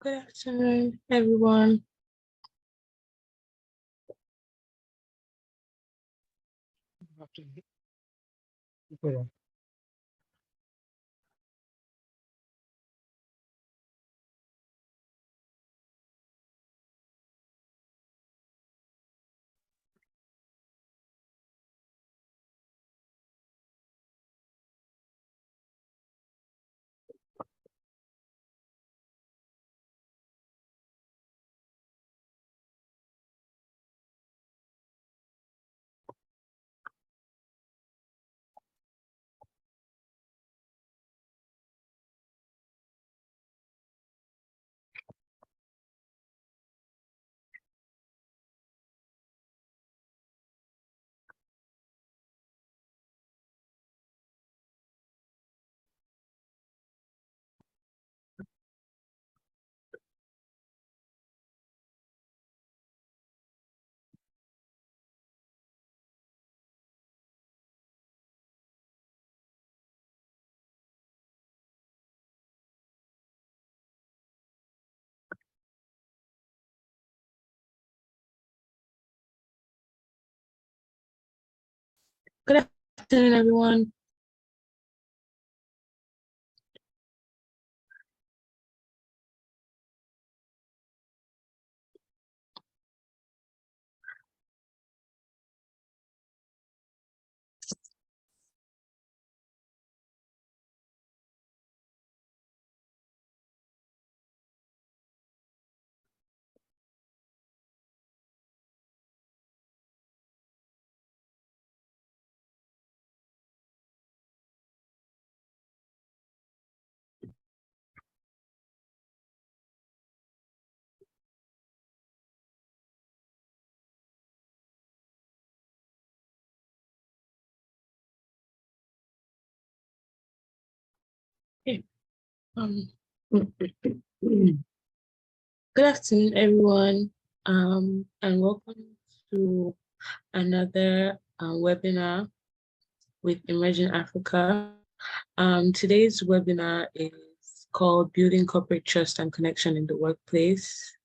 Good afternoon, everyone. Good afternoon, everyone. Okay. Good afternoon, everyone, and welcome to another webinar with Emerging Africa. Today's webinar is called Building Corporate Trust and Connection in the Workplace.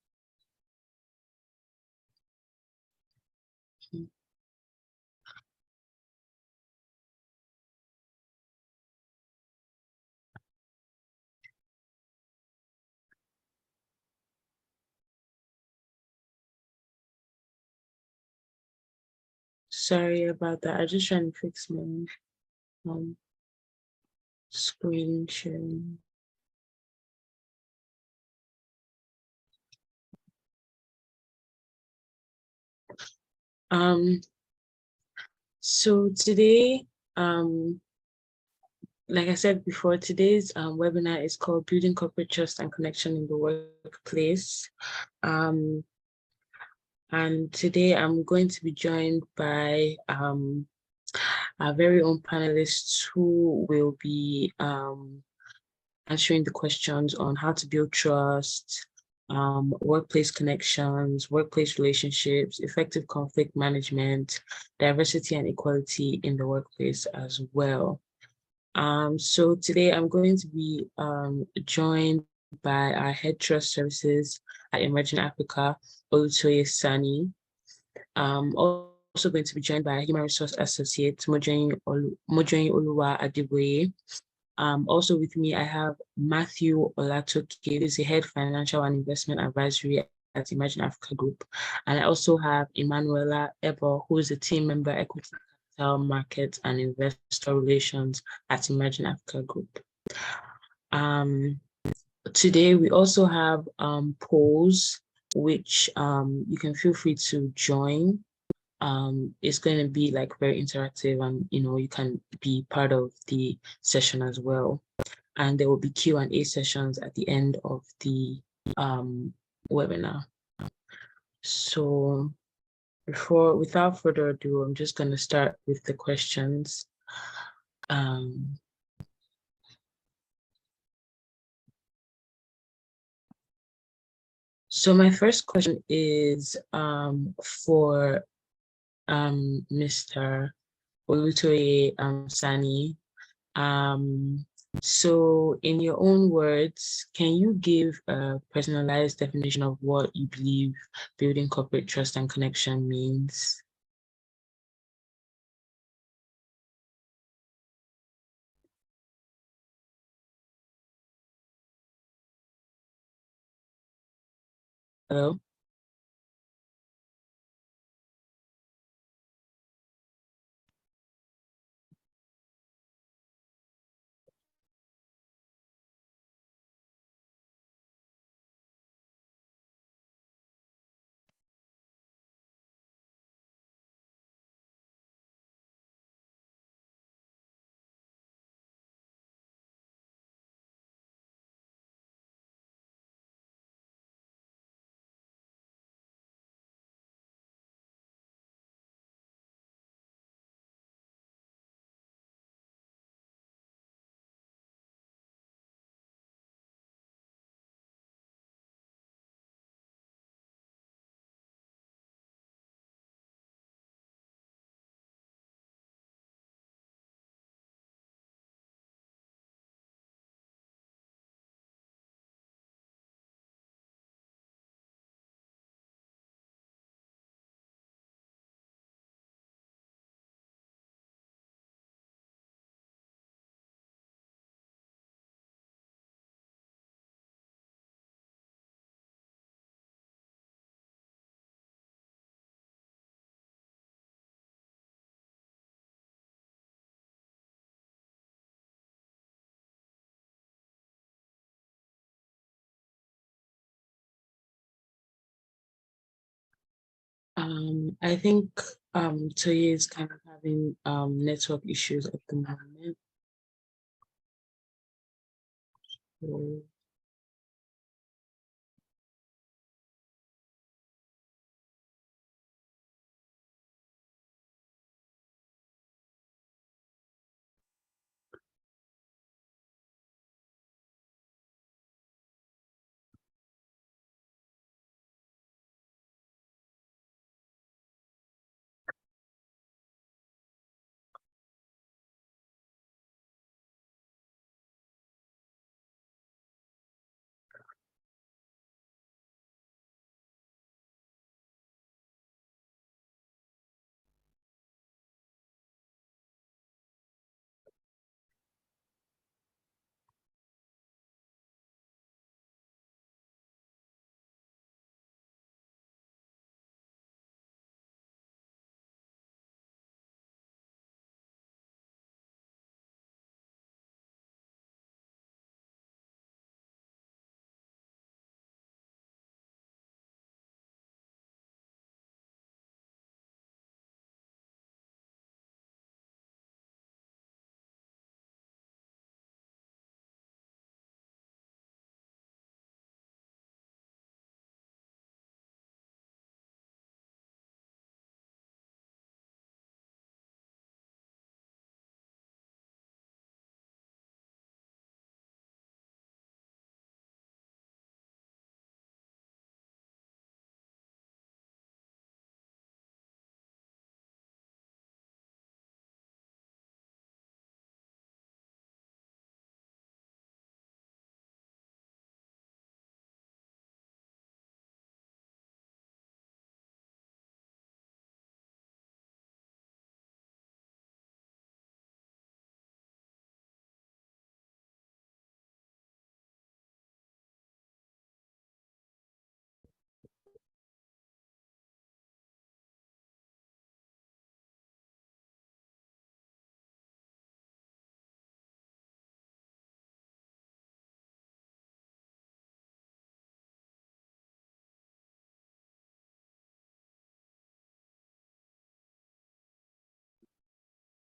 Sorry about that. I'm just trying to fix my screen sharing. So today, like I said before, today's webinar is called Building Corporate Trust and Connection in the Workplace. And today I'm going to be joined by our very own panelists who will be answering the questions on how to build trust, workplace connections, workplace relationships, effective conflict management, diversity and equality in the workplace as well. So today I'm going to be joined by our Head Trust Services at Emerging Africa, Olutoye Sani. Also going to be joined by Human Resource Associate, Mojoyin Oluwa Adeboye. Also with me, I have Matthew Olatoke, who is the Head Financial and Investment Advisory at Emerging Africa Group. And I also have Emanuela Ebo, who is a team member, Equity Capital Markets and Investor Relations at Emerging Africa Group. Today, we also have polls, which you can feel free to join. It's going to be like very interactive, and you can be part of the session as well. And there will be Q&A sessions at the end of the webinar. So without further ado, I'm just going to start with the questions. So my first question is for Mr. Olutoye Sani. So in your own words, can you give a personalized definition of what you believe building corporate trust and connection means? Hello? I think Toye is kind of having network issues at the moment. So,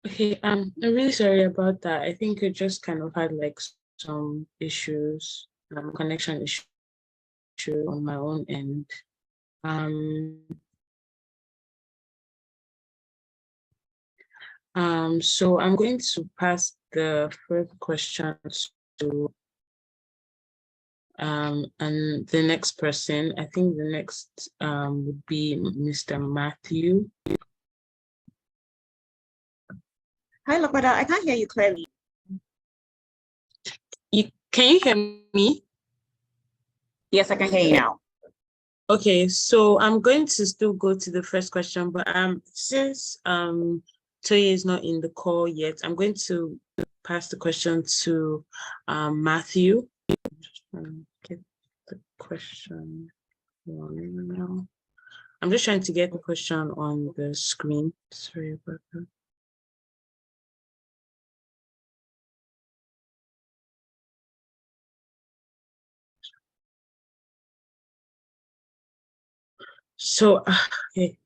okay, I'm really sorry about that. I think it just kind of had like some issues, connection issue on my own end. Um, so I'm going to pass the first question to and the next person. I think the next would be Mr. Matthew. Hi, Lakwada. I can't hear you clearly. Can you hear me? Yes, I can hear you now. Okay, so I'm going to still go to the first question, but since Toye is not in the call yet, I'm going to pass the question to Matthew. Get the question now. I'm just trying to get the question on the screen. Sorry about that. So, okay,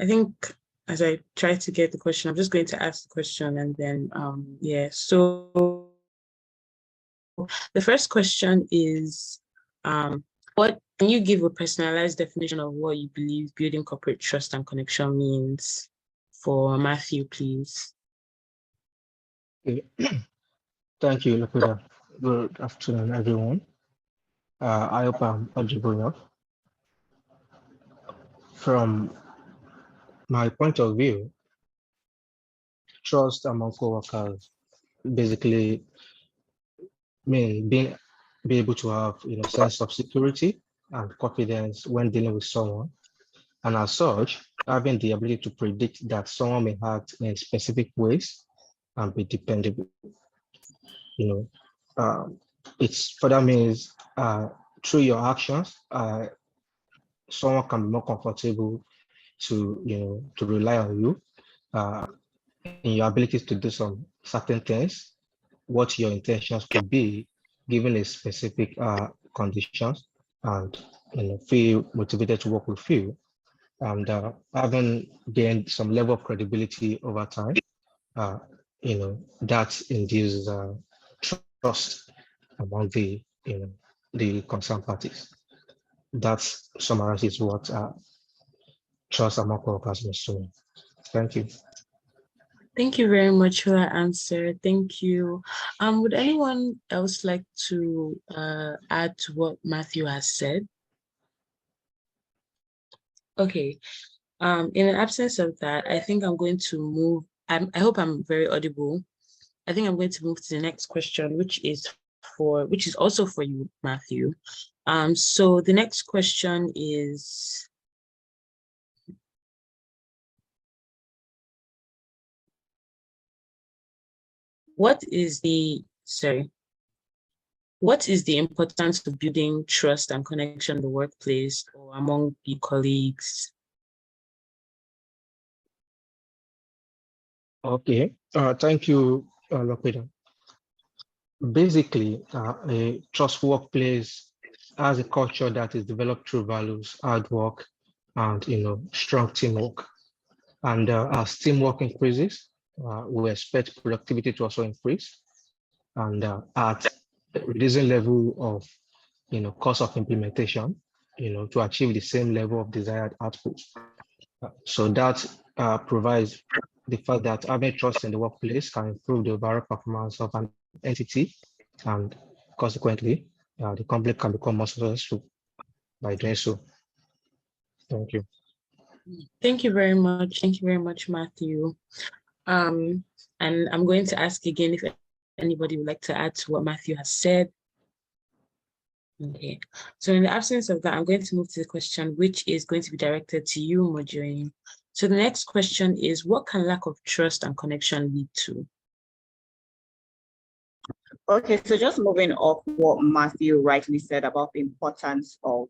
I think as I try to get the question, I'm just going to ask the question and then, yeah. So the first question is, what can you give a personalized definition of what you believe building corporate trust and connection means for Matthew, please? Okay. Thank you, Lakuda. Good afternoon, everyone. I hope I'm audible enough. From my point of view, trust among coworkers basically mean be able to have sense of security and confidence when dealing with someone, and as such, having the ability to predict that someone may act in specific ways and be dependable. You know, it's further means through your actions, someone can be more comfortable to rely on you in your abilities to do some certain things, what your intentions could be given a specific conditions, and feel motivated to work with you, and having gained some level of credibility over time. That induces trust among the concerned parties. That summarizes what trust among workers means to me. Thank you. Thank you very much for that answer. Thank you. Would anyone else like to add to what Matthew has said? Okay. In the absence of that, I think I'm going to move. I hope I'm very audible. I think I'm going to move to the next question, which is also for you, Matthew. So the next question is, what is the importance of building trust and connection in the workplace or among the colleagues? Okay. Thank you, Lokwedo. Basically, a trust workplace has a culture that is developed through values, hard work, and strong teamwork. And as teamwork increases, we expect productivity to also increase. And at reducing level of cost of implementation, to achieve the same level of desired output. So that provides the fact that having trust in the workplace can improve the overall performance of an entity, and consequently, the company can become more successful by doing so. Thank you. Thank you very much. Thank you very much, Matthew. And I'm going to ask again if anybody would like to add to what Matthew has said. Okay, so in the absence of that, I'm going to move to the question, which is going to be directed to you, Mojoyin. So the next question is, what can lack of trust and connection lead to? Okay, so just moving off what Matthew rightly said about the importance of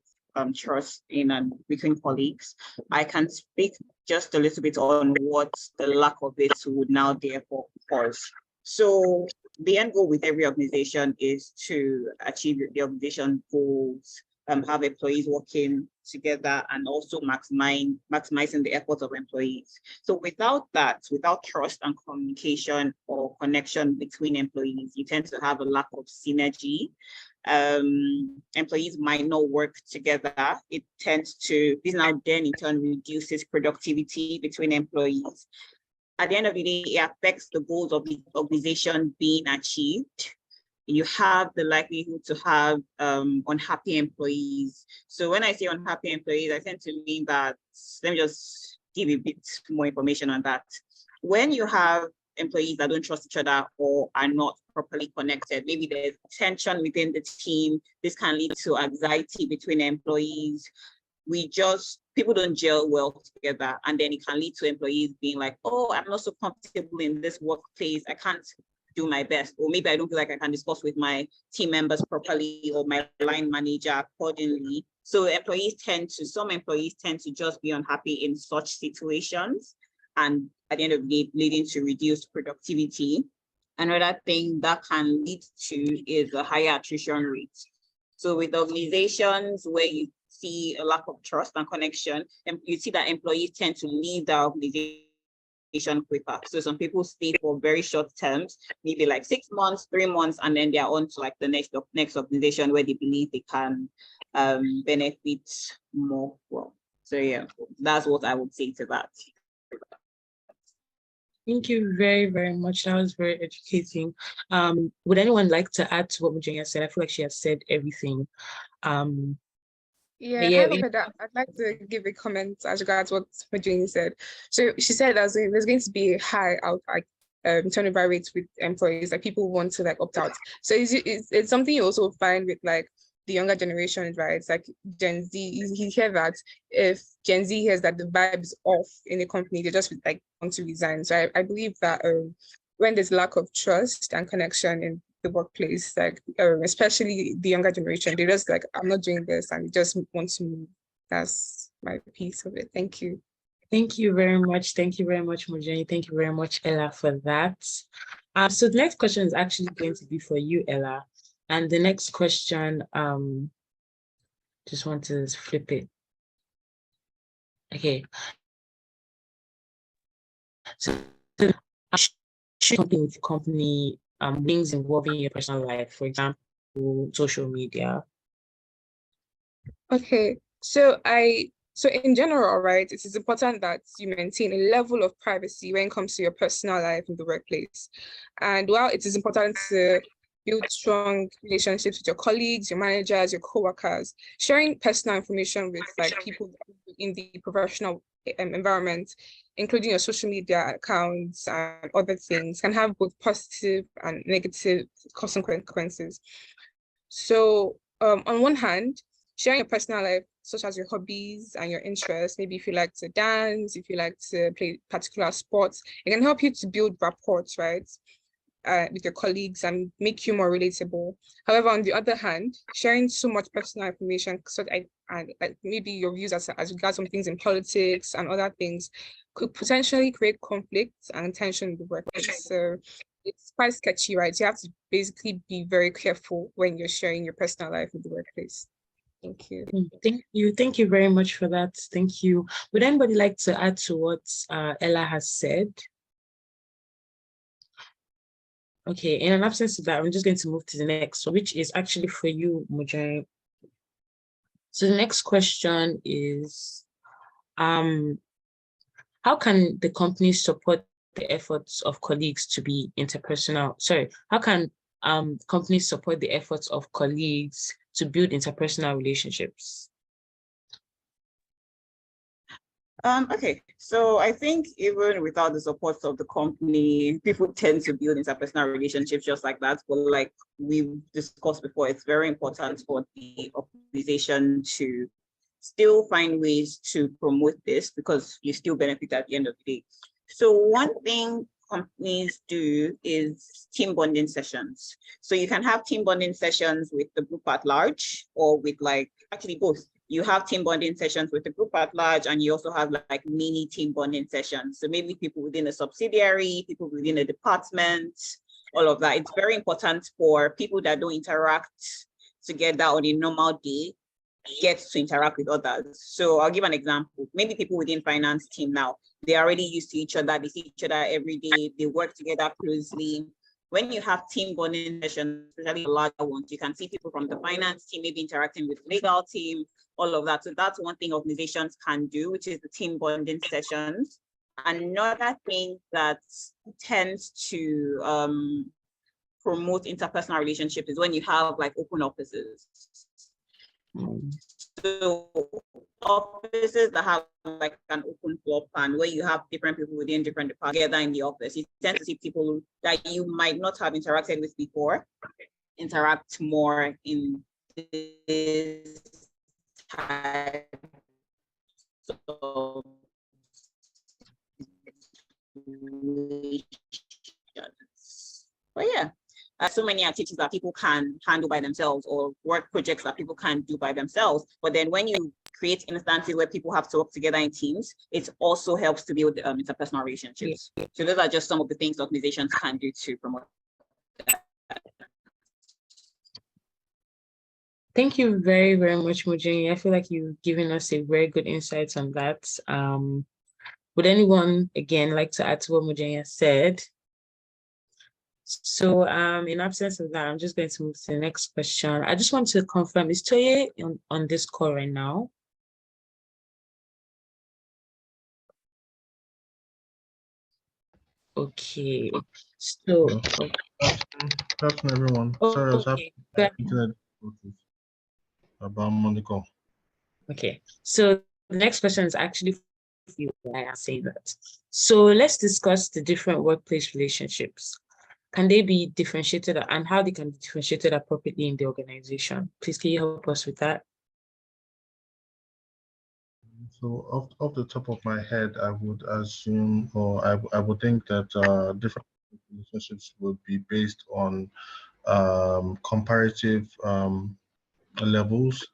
trust in and between colleagues, I can speak just a little bit on what the lack of it would now therefore cause. So the end goal with every organization is to achieve the organization goals, have employees working together, and also maximizing the efforts of employees. So without that, without trust and communication or connection between employees, you tend to have a lack of synergy. Employees might not work together. It tends to, this now then in turn reduces productivity between employees. At the end of the day, it affects the goals of the organization being achieved. You have the likelihood to have unhappy employees. So when I say unhappy employees, I tend to mean that, let me just give a bit more information on that. When you have employees that don't trust each other or are not properly connected. Maybe there's tension within the team. This can lead to anxiety between employees. People don't gel well together, and then it can lead to employees being like, oh, I'm not so comfortable in this workplace. I can't do my best, or maybe I don't feel like I can discuss with my team members properly or my line manager accordingly. So some employees tend to just be unhappy in such situations, and at the end of the day, leading to reduced productivity. Another thing that can lead to is a higher attrition rate. So with organizations where you see a lack of trust and connection, and you see that employees tend to leave the organization quicker. So some people stay for very short terms, maybe like 6 months, 3 months, and then they're on to like the next organization where they believe they can benefit more from. So yeah, that's what I would say to that. Thank you very, very much. That was very educating. Would anyone like to add to what Virginia said? I feel like she has said everything. Yeah, I'd like to give a comment as regards what Virginia said. So she said there's going to be high turnover rates with employees, like people want to like opt out. So it's something you also find with like the younger generation, right? It's like Gen Z. You hear that if Gen Z hears that the vibe's off in a company, they just like want to resign. So I believe that when there's lack of trust and connection in the workplace, like especially the younger generation, they just like, I'm not doing this, and they just want to move. That's my piece of it. Thank you. Thank you very much. Thank you very much, Mojani. Thank you very much, Ella, for that. So the next question is actually going to be for you, Ella. And the next question, just want to flip it. Okay. So should company things involving your personal life, for example, social media? Okay, so in general, right, it is important that you maintain a level of privacy when it comes to your personal life in the workplace. And while it is important to build strong relationships with your colleagues, your managers, your co-workers, sharing personal information with like people in the professional environment, including your social media accounts and other things, can have both positive and negative consequences. So on one hand, sharing your personal life, such as your hobbies and your interests, maybe if you like to dance, if you like to play particular sports, it can help you to build rapport, right, with your colleagues and make you more relatable. However, on the other hand, sharing so much personal information, and like maybe your views as regards some things in politics and other things, could potentially create conflict and tension in the workplace. So it's quite sketchy, right? You have to basically be very careful when you're sharing your personal life with the workplace. Thank you. Thank you very much for that. Thank you. Would anybody like to add to what Ella has said? Okay, in an absence of that, I'm just going to move to the next one, which is actually for you, Mujay. So the next question is, how can the company support the efforts of colleagues to be interpersonal? Sorry, how can companies support the efforts of colleagues to build interpersonal relationships? Okay, so I think even without the support of the company, people tend to build interpersonal relationships just like that. But like we've discussed before, it's very important for the organization to still find ways to promote this, because you still benefit at the end of the day. So one thing companies do is team bonding sessions. So you can have team bonding sessions with the group at large, or with like, actually both. You have team bonding sessions with the group at large, and you also have like mini team bonding sessions. So maybe people within a subsidiary, people within a department, all of that. It's very important for people that don't interact together on a normal day get to interact with others. So I'll give an example. Maybe people within finance team now, they're already used to each other. They see each other every day. They work together closely. When you have team bonding sessions, especially larger ones, you can see people from the finance team maybe interacting with legal team, all of that. So that's one thing organizations can do, which is the team bonding sessions. Another thing that tends to promote interpersonal relationships is when you have like open offices. So offices that have like an open floor plan where you have different people within different departments together in the office, you tend to see people that you might not have interacted with before interact more in this type of but yeah, so many activities that people can handle by themselves or work projects that people can do by themselves. But then when you create instances where people have to work together in teams, it also helps to build interpersonal relationships. So those are just some of the things organizations can do to promote that. Thank you very, very much, Mojini. I feel like you've given us a very good insights on that. Would anyone, again, like to add to what Mojini said? So in absence of that, I'm just going to move to the next question. I just want to confirm, is Toye on this call right now? Okay, so That's everyone. Sorry, I was having internet difficulties about I'm on the call. Okay, so the next question is actually for you. I say that. So let's discuss the different workplace relationships. Can they be differentiated and how they can be differentiated appropriately in the organization? Please, can you help us with that? So off the top of my head, I would assume, or I would think that different relationships would be based on comparative levels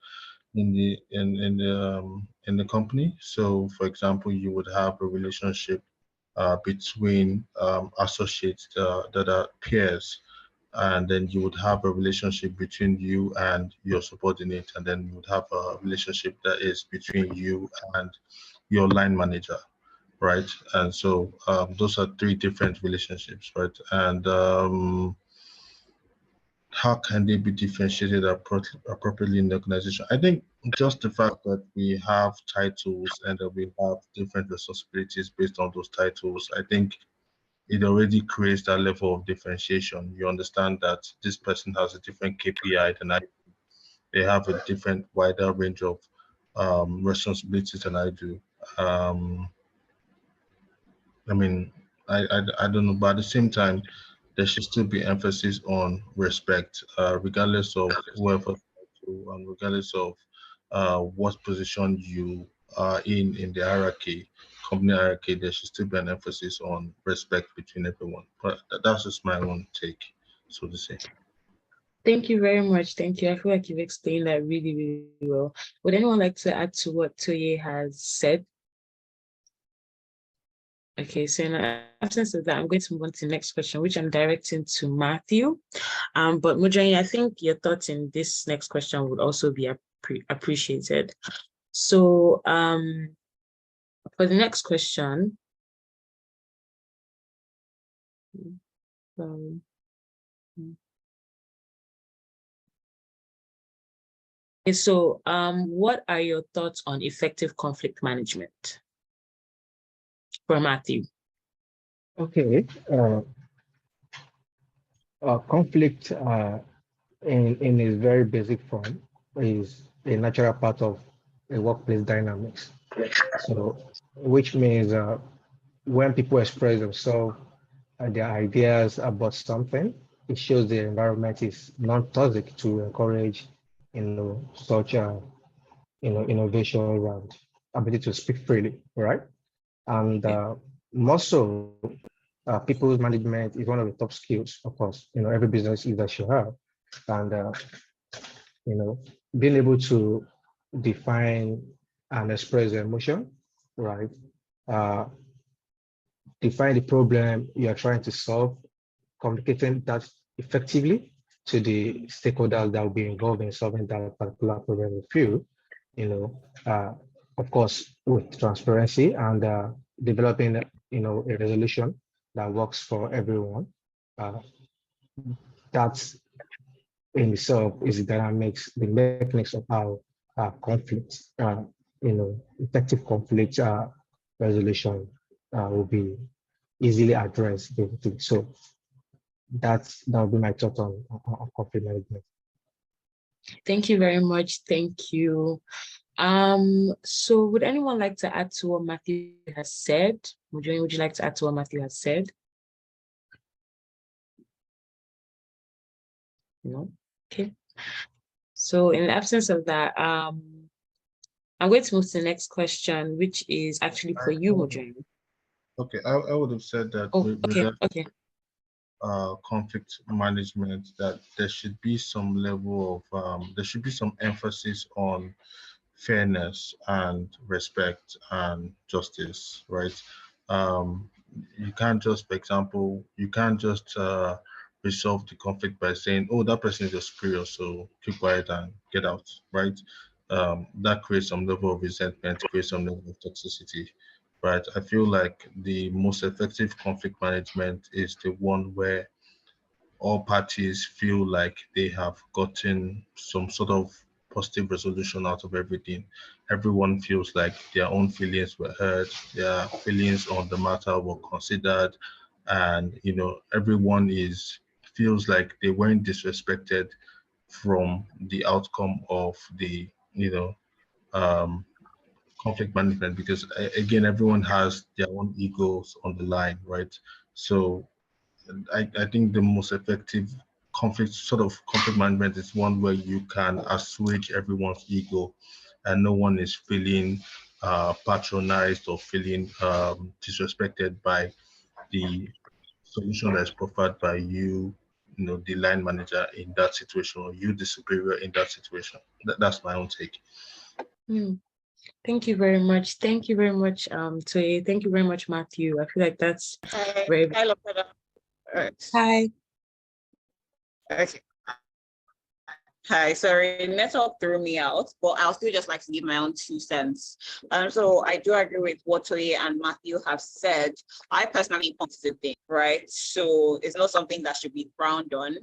in the company. So, for example, you would have a relationship between associates that are peers, and then you would have a relationship between you and your subordinate, and then you would have a relationship that is between you and your line manager, right? And so those are three different relationships, right? And how can they be differentiated appropriately in the organization? I think just the fact that we have titles and that we have different responsibilities based on those titles, I think it already creates that level of differentiation. You understand that this person has a different KPI than I do. They have a different, wider range of responsibilities than I do. I mean, I don't know, but at the same time, there should still be emphasis on respect, regardless of whoever, and regardless of what position you are in the hierarchy, company hierarchy. There should still be an emphasis on respect between everyone. But that's just my own take, so to say. Thank you very much. Thank you. I feel like you've explained that really, really well. Would anyone like to add to what Toye has said? Okay, so in the absence of that, I'm going to move on to the next question, which I'm directing to Matthew. But Mujani, I think your thoughts in this next question would also be appreciated. So for the next question, so what are your thoughts on effective conflict management? For Matthew. Okay. Conflict in its very basic form is a natural part of a workplace dynamics. So, which means when people express themselves and their ideas about something, it shows the environment is non-toxic to encourage, such innovation and ability to speak freely, right? And more so, people's management is one of the top skills, of course. Every business leader should have, and being able to define and express emotion, right? Define the problem you are trying to solve, communicating that effectively to the stakeholders that will be involved in solving that particular problem with you, of course, with transparency and developing, a resolution that works for everyone. That's in itself is the mechanics of how conflict, effective conflict resolution will be easily addressed, basically. So that would be my thought on conflict management. Thank you very much. Thank you. So would anyone like to add to what Matthew has said? Would you like to add to what Matthew has said? No? Okay. So in the absence of that, I'm going to move to the next question, which is actually for you, Mujahid. Okay, I would have said that Oh, with okay, regard okay. conflict management, that there should be some level of there should be some emphasis on fairness and respect and justice, right? Um, you can't just, for example, you can't just resolve the conflict by saying, "Oh, that person is a superior, so keep quiet and get out," right? That creates some level of resentment, creates some level of toxicity, right? I feel like the most effective conflict management is the one where all parties feel like they have gotten some sort of positive resolution out of everything. Everyone feels like their own feelings were heard, their feelings on the matter were considered, and everyone is feels like they weren't disrespected from the outcome of the um, conflict management, because again, everyone has their own egos on the line, right? So I think the most effective conflict management is one where you can assuage everyone's ego and no one is feeling patronized or feeling disrespected by the solution that is proffered by the line manager in that situation, or you, the superior in that situation. That's my own take. Thank you very much. Thank you very much, Toye. Thank you very much, Matthew. I feel like that's very. I love that. Hi. Okay. Hi, sorry, network threw me out, but I'll still just like to give my own 2 cents. So I do agree with what Toye and Matthew have said. I personally think it's a thing, right? So it's not something that should be frowned on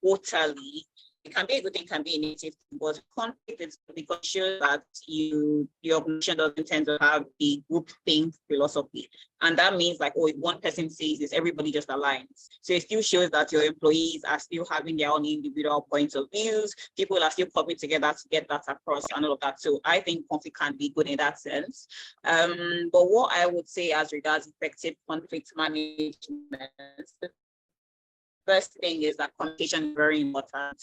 totally. It can be a good thing, can be a negative thing, but conflict is because it shows that your organization doesn't tend to have a group think philosophy. And that means like, oh, if one person says this, everybody just aligns. So it still shows that your employees are still having their own individual points of views. People are still coming together to get that across and all of that. So I think conflict can be good in that sense. But what I would say as regards effective conflict management, first thing is that communication is very important.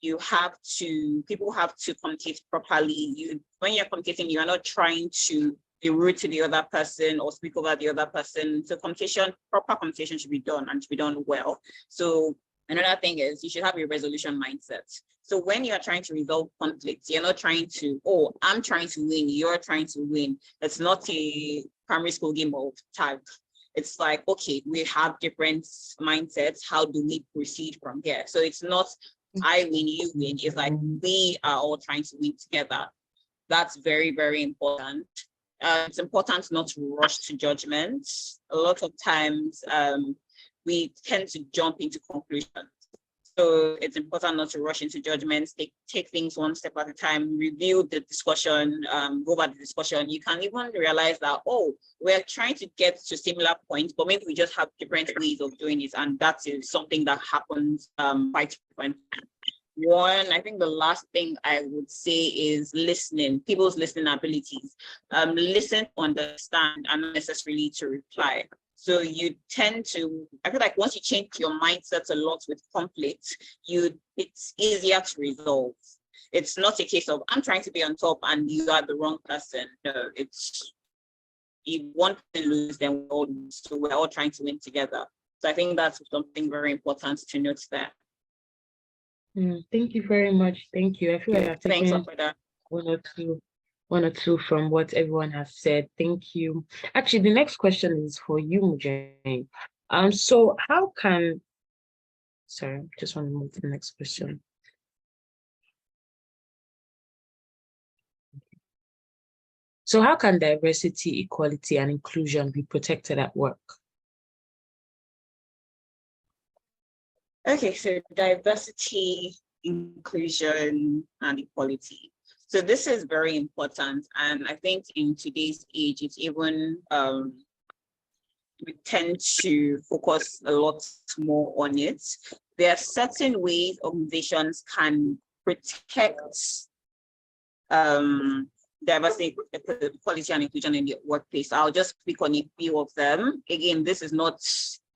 People have to communicate properly. When you're communicating, you are not trying to be rude to the other person or speak over the other person. So proper communication should be done and should be done well. So another thing is you should have a resolution mindset. So when you're trying to resolve conflicts, you're not trying to, oh, I'm trying to win, you're trying to win. It's not a primary school game of tag. It's like, okay, we have different mindsets. How do we proceed from here? So it's not I win, you win. It's like we are all trying to win together. That's very, very important. It's important not to rush to judgment. A lot of times we tend to jump into conclusions. So it's important not to rush into judgments, take things one step at a time, review the discussion, go over the discussion. You can even realize that, oh, we're trying to get to similar points, but maybe we just have different ways of doing it. And that is something that happens quite frequently. I think the last thing I would say is listening, people's listening abilities. Listen, understand, and not necessarily to reply. So you tend to, I feel like once you change your mindset a lot with conflict, it's easier to resolve. It's not a case of I'm trying to be on top and you are the wrong person. No, it's if one person loses, then we're all trying to win together. So I think that's something very important to note there. Thank you very much. Thank you. I feel like I've taken one or two from what everyone has said. Thank you. Actually, the next question is for you, Mujahid. So how can, sorry, just want to move to the next question. So how can diversity, equality, and inclusion be protected at work? Okay, so diversity, inclusion, and equality. So this is very important. And I think in today's age, it's even, we tend to focus a lot more on it. There are certain ways organizations can protect diversity, equality, and inclusion in the workplace. I'll just pick on a few of them. Again, this is not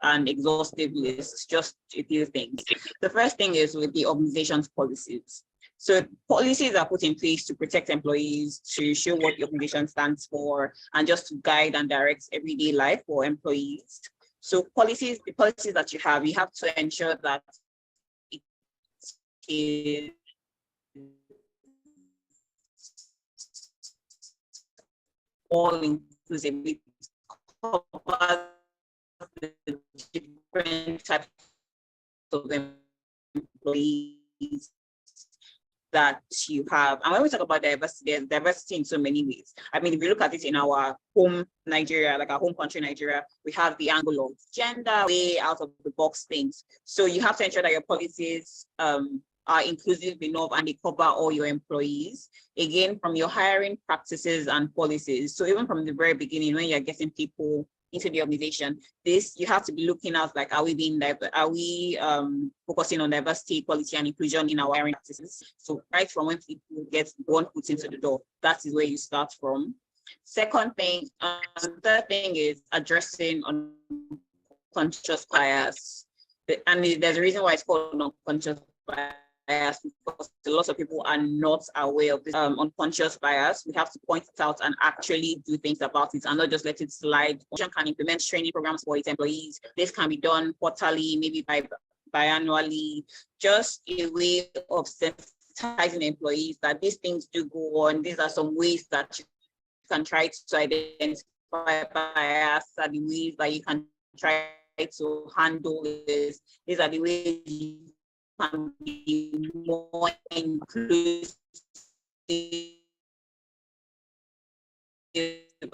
an exhaustive list, just a few things. The first thing is with the organization's policies. So policies are put in place to protect employees, to show what the organization stands for, and just to guide and direct everyday life for employees. So policies, the policies that you have to ensure that it is all inclusive. It covers the different types of employees that you have. And when we talk about diversity, there's diversity in so many ways. I mean, if you look at it in our home Nigeria, like our home country Nigeria, we have the angle of gender, way out of the box things. So you have to ensure that your policies are inclusive enough and they cover all your employees. Again, from your hiring practices and policies. So even from the very beginning, when you're getting people into the organization, you have to be looking at, like, are we focusing on diversity, equality, and inclusion in our hiring practices? So right from when people get one foot into the door, that is where you start from. Third thing is addressing unconscious bias. And there's a reason why it's called unconscious bias, because a lot of people are not aware of this unconscious bias. We have to point it out and actually do things about it and not just let it slide. Organization can implement training programs for its employees. This can be done quarterly, maybe biannually, just a way of sensitizing employees that these things do go on. These are some ways that you can try to identify bias, are the ways that you can try to handle this. These are the ways you can be more inclusive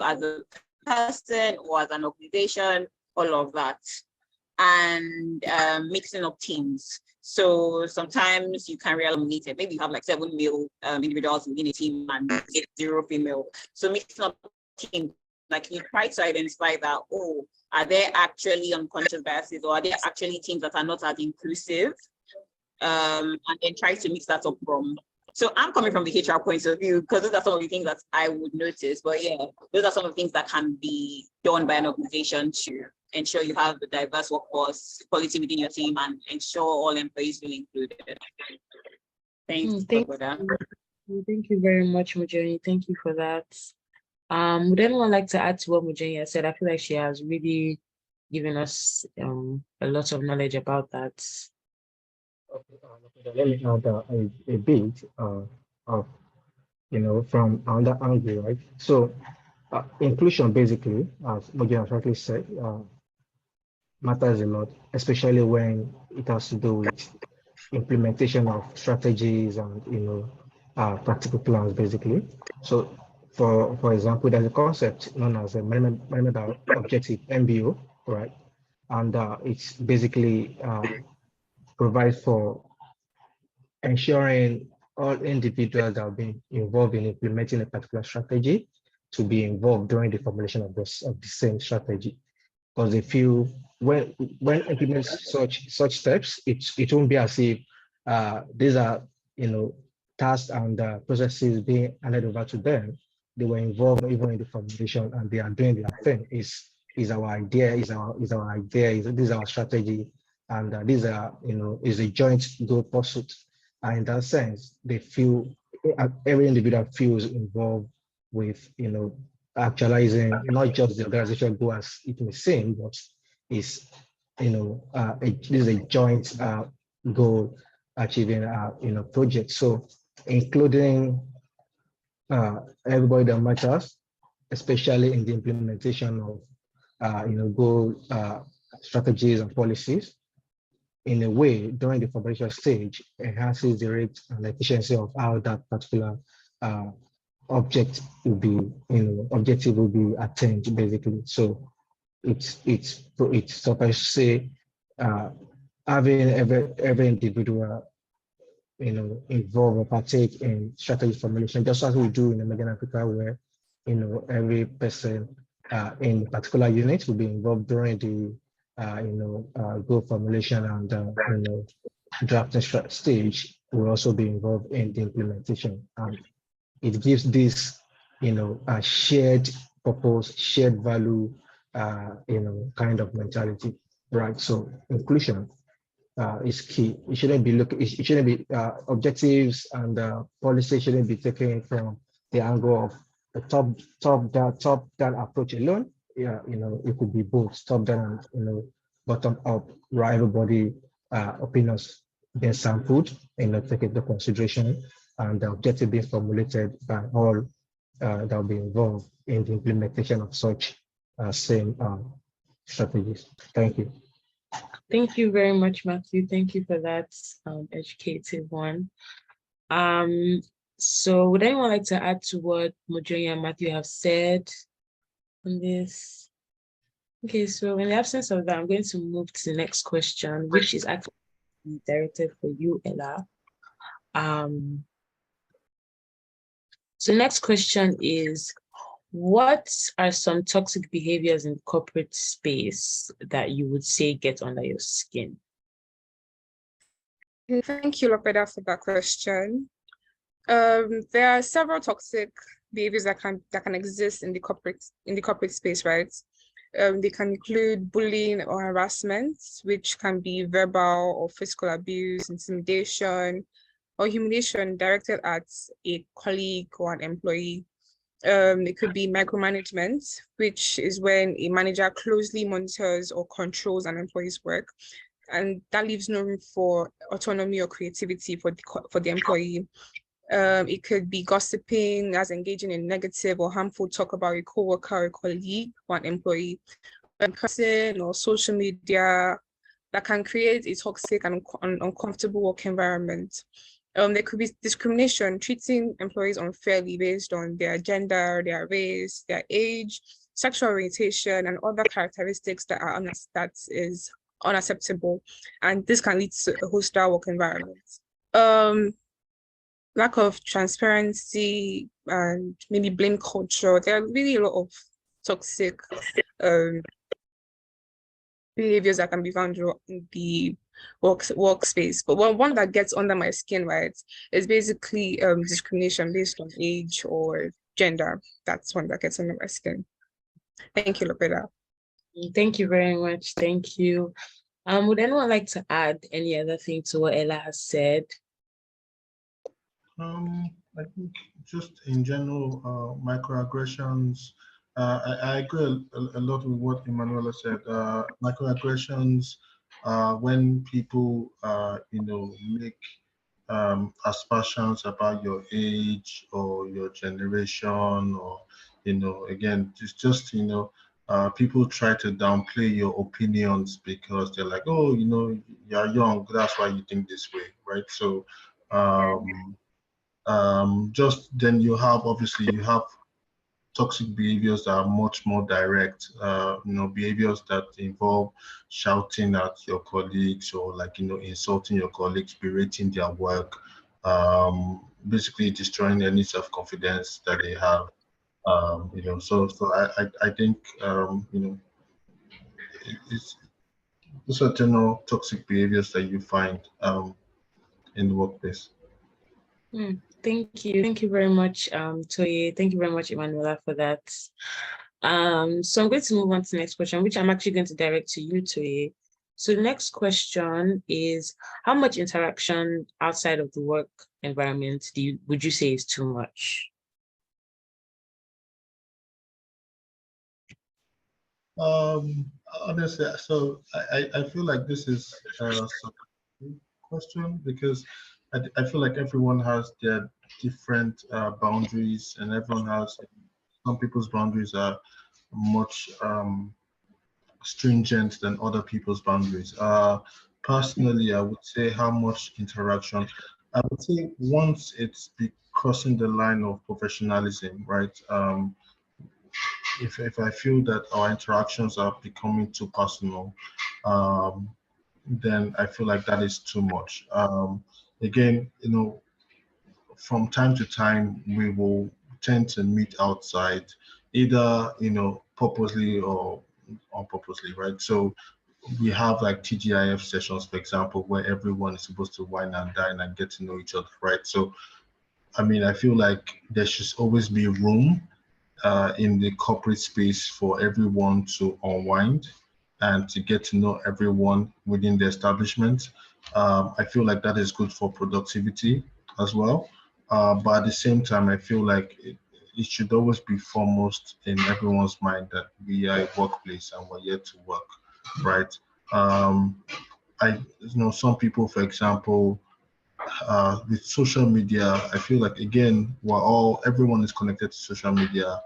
as a person or as an organization, all of that. And mixing up teams. So sometimes you can realize it. Maybe you have like 7 male individuals within a team and 0 female. So mixing up teams, like you try to identify that, oh, are there actually unconscious biases, or are there actually teams that are not as inclusive? And then try to mix that up from. So I'm coming from the HR point of view, because those are some of the things that I would notice. But yeah, those are some of the things that can be done by an organization to ensure you have the diverse workforce, quality within your team, and ensure all employees feel included. Thanks for that. Thank you very much, Mujeni. Thank you for that. Would anyone like to add to what Mujeni has said? I feel like she has really given us a lot of knowledge about that. Okay, let me add a bit of, from another angle, right? So inclusion, basically, as Mujeni rightly said, matters a lot, especially when it has to do with implementation of strategies and practical plans, basically. So for example, there's a concept known as a management objective, MBO, right? And it's basically provides for ensuring all individuals that have been involved in implementing a particular strategy to be involved during the formulation of the same strategy. Because they feel when implement such steps, it won't be as if these are tasks and processes being handed over to them. They were involved even in the formulation and they are doing their thing. Is our idea, is our idea, this is our strategy, and these are is a joint goal pursuit. And in that sense, they feel every individual feels involved with actualizing not just the organizational goal as it may seem, but is this is a joint goal achieving project. So including everybody that matters, especially in the implementation of goal strategies and policies, in a way during the formation stage enhances the rate and efficiency of how that particular objective will be attained, basically. So it's supposed to say having every individual involve or partake in strategy formulation, just as we do in Emerging Africa, where every person in a particular unit will be involved during the goal formulation and drafting stage. will also be involved in the implementation. And it gives this, a shared purpose, shared value, kind of mentality, right? So inclusion is key. It shouldn't be it shouldn't be objectives and policy shouldn't be taken from the angle of the top down approach alone. Yeah, it could be both top down and bottom up, where everybody opinions being sampled, take into consideration, and the objective being formulated by all that will be involved in the implementation of such same strategies. Thank you. Thank you very much, Matthew. Thank you for that educative one. So would anyone like to add to what Mojoy and Matthew have said on this? Okay, so in the absence of that, I'm going to move to the next question, which is actually directed for you, Ella. So the next question is, what are some toxic behaviors in corporate space that you would say get under your skin? Thank you, Lopeda, for that question. There are several toxic behaviors that can exist in the corporate space, right? They can include bullying or harassment, which can be verbal or physical abuse, intimidation, or humiliation directed at a colleague or an employee. It could be micromanagement, which is when a manager closely monitors or controls an employee's work, and that leaves no room for autonomy or creativity for the employee. It could be gossiping, as engaging in negative or harmful talk about a coworker or a colleague or an employee, person or social media that can create a toxic and uncomfortable work environment. There could be discrimination, treating employees unfairly based on their gender, their race, their age, sexual orientation, and other characteristics that is unacceptable. And this can lead to a hostile work environment. Lack of transparency and maybe blame culture. There are really a lot of toxic behaviors that can be found in the workspace. But one that gets under my skin, right, is basically discrimination based on age or gender. That's one that gets under my skin. Thank you, Lopeda. Thank you very much. Thank you. Would anyone like to add any other thing to what Ella has said? I think just in general, microaggressions. I agree a lot with what Emanuela said. Microaggressions, when people, make aspersions about your age or your generation, or, again, it's just, people try to downplay your opinions because they're like, oh, you're young, that's why you think this way, right? So, just then you have toxic behaviors that are much more direct, behaviors that involve shouting at your colleagues or insulting your colleagues, berating their work, basically destroying any self-confidence that they have. So I think it's those are general toxic behaviors that you find in the workplace. Thank you. Thank you very much, Toye. Thank you very much, Emanuela, for that. So I'm going to move on to the next question, which I'm actually going to direct to you, Toye. So the next question is, how much interaction outside of the work environment would you say is too much? Honestly, so I feel like this is a question because I feel like everyone has their different boundaries, and everyone has, some people's boundaries are much stringent than other people's boundaries. Personally, I would say how much interaction. I would say once it's crossing the line of professionalism, right? If I feel that our interactions are becoming too personal, then I feel like that is too much. Again, from time to time, we will tend to meet outside, either, purposely or unpurposely, right? So we have like TGIF sessions, for example, where everyone is supposed to wine and dine and get to know each other, right? So, I mean, I feel like there should always be room in the corporate space for everyone to unwind and to get to know everyone within the establishment. I feel like that is good for productivity as well. But at the same time, I feel like it should always be foremost in everyone's mind that we are a workplace and we're here to work, right? Um, some people, for example, with social media, I feel like again, everyone is connected to social media.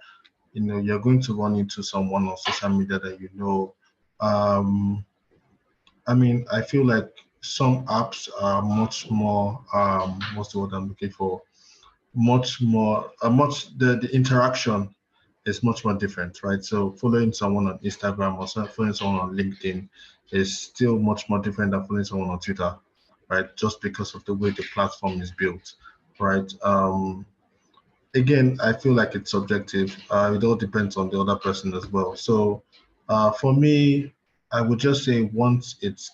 You're going to run into someone on social media that you know. I mean, I feel like some apps are much more, what's the word I'm looking for? Much more, the interaction is much more different, right? So following someone on Instagram or following someone on LinkedIn is still much more different than following someone on Twitter, right? Just because of the way the platform is built, right? Again, I feel like it's subjective. It all depends on the other person as well. So for me, I would just say once it's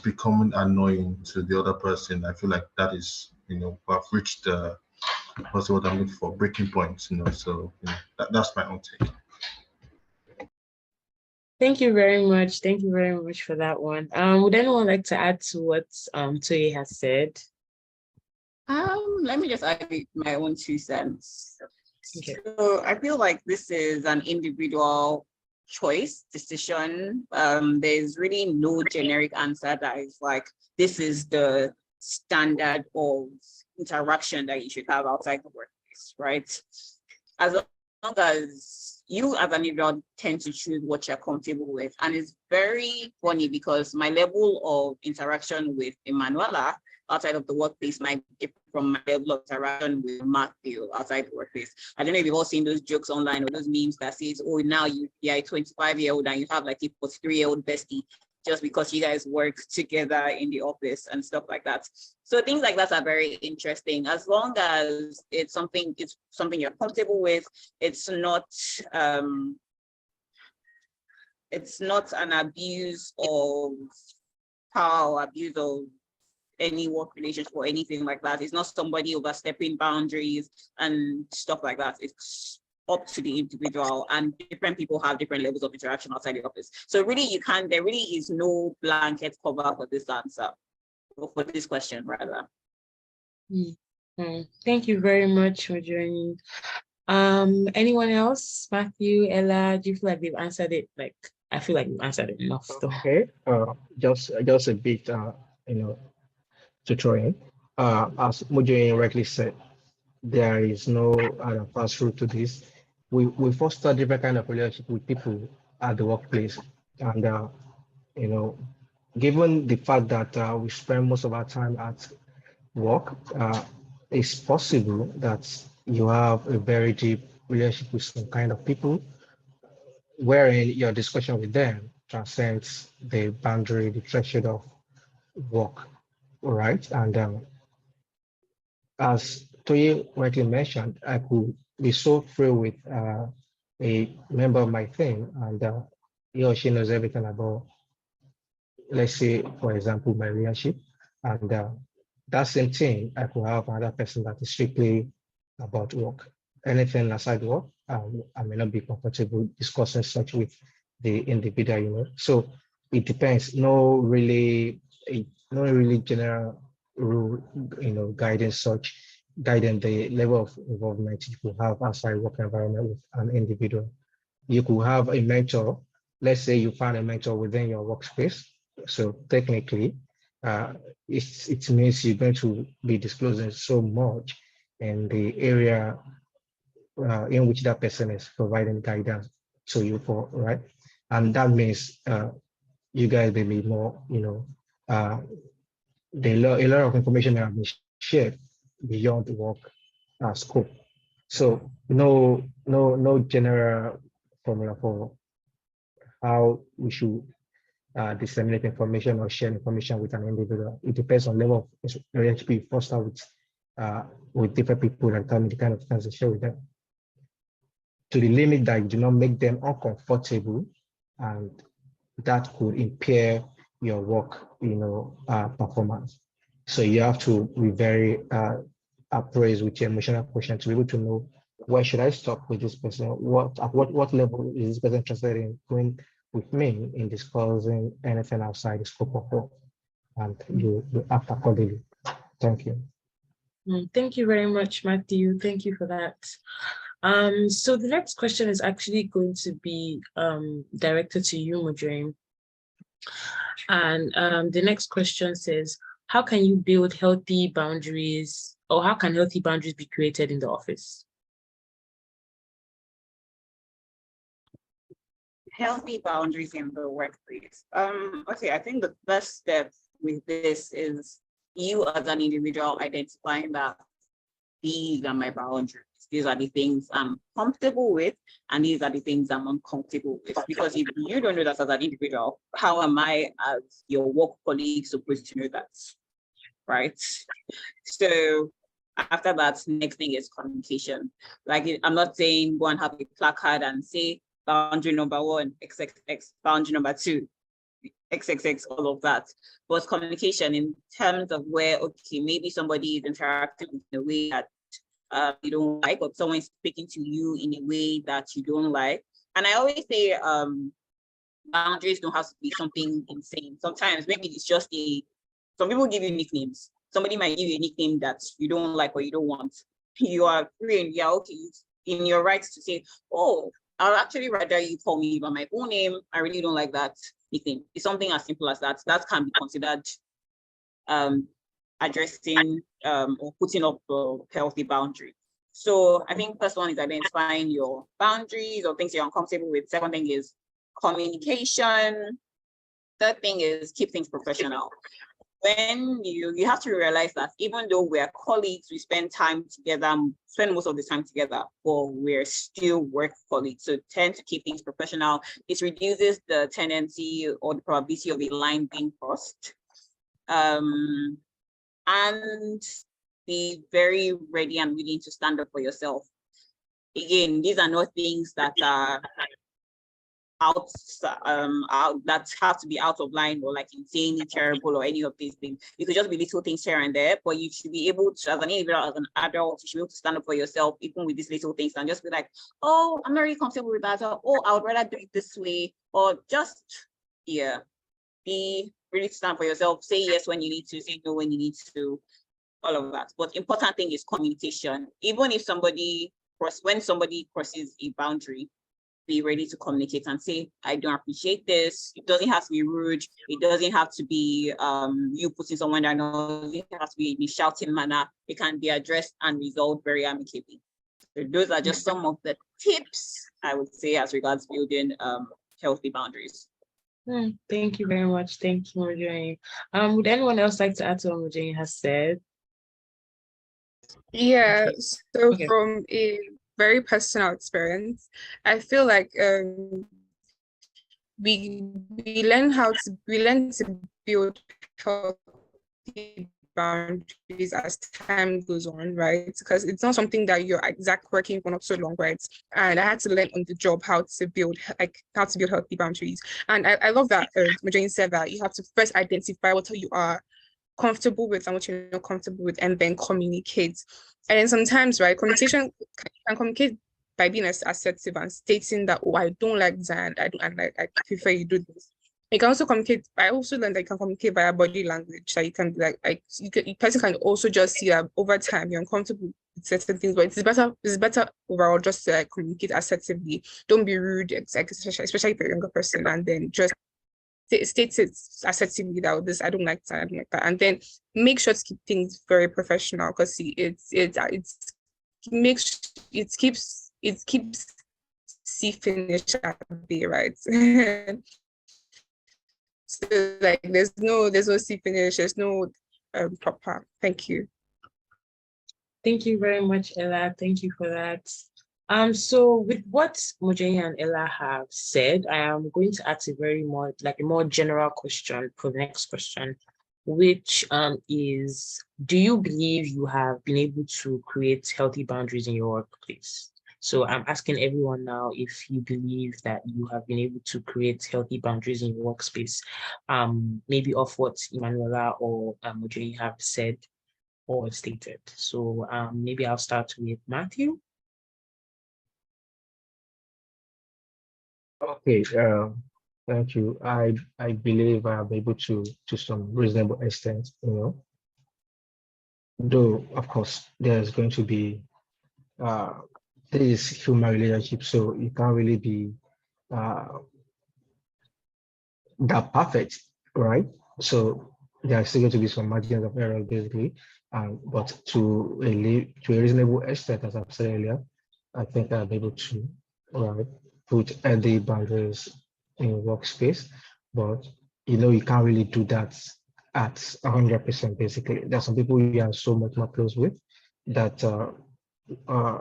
becoming annoying to the other person, I feel like that is, I've reached what's the word I'm looking for, breaking points, so that's my own take. Thank you very much. Thank you very much for that one. Would anyone like to add to what Toye has said? Let me just add my own 2 cents. Okay. So I feel like this is an individual choice decision. There's really no generic answer that is like, this is the standard of interaction that you should have outside the workplace, right? As long as you as an individual tend to choose what you're comfortable with. And it's very funny because my level of interaction with Emanuela outside of the workplace might differ from my level of interaction with Matthew outside the workplace. I don't know if you've all seen those jokes online or those memes that says, oh, now you're a 25-year-old and you have like a 43-year-old bestie just because you guys work together in the office and stuff like that. So things like that are very interesting. As long as it's something you're comfortable with, it's not an abuse of power, abuse of any work relationship or anything like that. It's not somebody overstepping boundaries and stuff like that. It's up to the individual, and different people have different levels of interaction outside the office. So really there really is no blanket cover for this answer, or for this question rather. Thank you very much for joining. Anyone else? Matthew, Ella, do you feel like they've answered it? Like, I feel like you've answered it enough. Okay, just a bit, to throw in. As Mujoin rightly said, there is no pass route to this. We foster different kind of relationship with people at the workplace, and given the fact that we spend most of our time at work, it's possible that you have a very deep relationship with some kind of people, wherein your discussion with them transcends the boundary, the threshold of work, all right? And as Toye rightly mentioned, I could be so free with a member of my team, and he or she knows everything about, let's say, for example, my relationship. And that same thing, I could have another person that is strictly about work. Anything aside work, I may not be comfortable discussing such with the individual, So it depends. No really general rule, guiding the level of involvement you could have outside work environment with an individual. You could have a mentor. Let's say you find a mentor within your workspace. So technically, it means you're going to be disclosing so much in the area in which that person is providing guidance to you for, right? And that means you guys may be more, a lot of information that have been shared beyond the work scope. So no general formula for how we should disseminate information or share information with an individual. It depends on level of relationship you foster with different people and tell me the kind of things to share with them. To the limit that you do not make them uncomfortable and that could impair your work, performance. So you have to be very appraised with your emotional quotient to be able to know, where should I stop with this person? What level is this person interested in going with me in discussing anything outside the scope of work? And you act accordingly. Thank you. Thank you very much, Matthew. Thank you for that. So the next question is actually going to be directed to you, Mujrim. And the next question says, how can you build healthy boundaries, or how can healthy boundaries be created in the office? Healthy boundaries in the workplace. Okay, I think the first step with this is you as an individual identifying that these are my boundaries. These are the things I'm comfortable with, and these are the things I'm uncomfortable with. Because if you don't know that as an individual, how am I as your work colleague supposed to know that? Right? So after that, next thing is communication. Like, I'm not saying go and have a placard and say boundary number 1, XXX, boundary number 2, XXX, all of that. But communication in terms of where, okay, maybe somebody is interacting in a way that you don't like, or someone is speaking to you in a way that you don't like. And I always say boundaries don't have to be something insane. Sometimes maybe it's just some people give you nicknames. Somebody might give you a nickname that you don't like or you don't want. You are free and you're okay in your rights to say, oh, I'll actually rather you call me by my own name. I really don't like that nickname. It's something as simple as that. That can be considered addressing or putting up a healthy boundary. So I think first one is identifying your boundaries or things you're uncomfortable with. Second thing is communication. Third thing is keep things professional. When you have to realize that even though we're colleagues, we spend time together, spend most of the time together, but we're still work colleagues. So tend to keep things professional. It reduces the tendency or the probability of a line being crossed. And be very ready and willing to stand up for yourself. Again, these are not things that are out that have to be out of line or like insanely terrible or any of these things. You could just be little things here and there, but you should be able to, as an individual, as an adult, you should be able to stand up for yourself, even with these little things, and just be like, oh, I'm not really comfortable with that, or oh, I would rather do it this way, or just, yeah, be really stand for yourself, say yes when you need to, say no when you need to, all of that. But important thing is communication. Even if when somebody crosses a boundary, be ready to communicate and say, I don't appreciate this. It doesn't have to be rude. It doesn't have to be you putting someone down. It has to be in a shouting manner. It can be addressed and resolved very amicably. So those are just some of the tips I would say as regards building healthy boundaries. Thank you very much. Thank you, Mujrim. Would anyone else like to add to what Mujrim has said? Yeah, Okay. so Okay. from a very personal experience, I feel like we learn to build healthy boundaries as time goes on, right? Because it's not something that you're working for not so long, right? And I had to learn on the job how to build healthy boundaries. And I love that Majane said that you have to first identify what you are comfortable with and what you're not comfortable with, and then communicate. And then sometimes, right, communication can communicate by being assertive and stating that, oh, I don't like that, I prefer you do this. You can also communicate. I also learned that you can communicate via body language. So you can be like you person can also just see that over time you're uncomfortable with certain things, but it's better overall just to communicate assertively. Don't be rude, especially if you're a younger person, and then just states it assertively that this I don't like that, and then make sure to keep things very professional, because it keeps C finish at B, right? So like there's no C finish, there's no proper. Thank you. Thank you very much, Ella. Thank you for that. So with what Mujanya and Ella have said, I am going to ask a more general question for the next question, which is, do you believe you have been able to create healthy boundaries in your workplace? So I'm asking everyone now if you believe that you have been able to create healthy boundaries in your workspace, maybe off what Emanuela or Mojoy have said or stated. So maybe I'll start with Matthew. Okay, thank you. I believe I'm able to some reasonable extent, though of course there's going to be there is human relationship, so you can't really be uh that perfect, right? So there are still going to be some margins of error, basically. But to a reasonable extent, as I've said earlier, I think I'm able to put healthy boundaries in workspace. But you can't really do that at 100%. Basically, there's some people you are so much more close with that uh,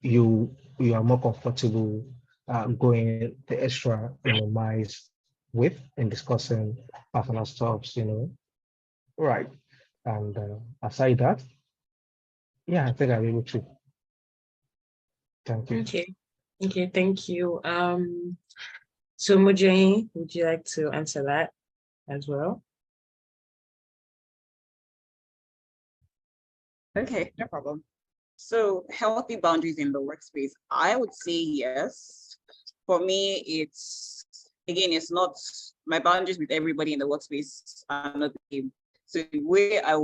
you are more comfortable going the extra miles with in discussing personal stuffs, right? And aside that, yeah, I think I'm able to. Thank you. Okay, thank you. So Mojoy, would you like to answer that as well? Okay, no problem. So healthy boundaries in the workspace, I would say yes. For me, it's not my boundaries with everybody in the workspace are not the same. So the way I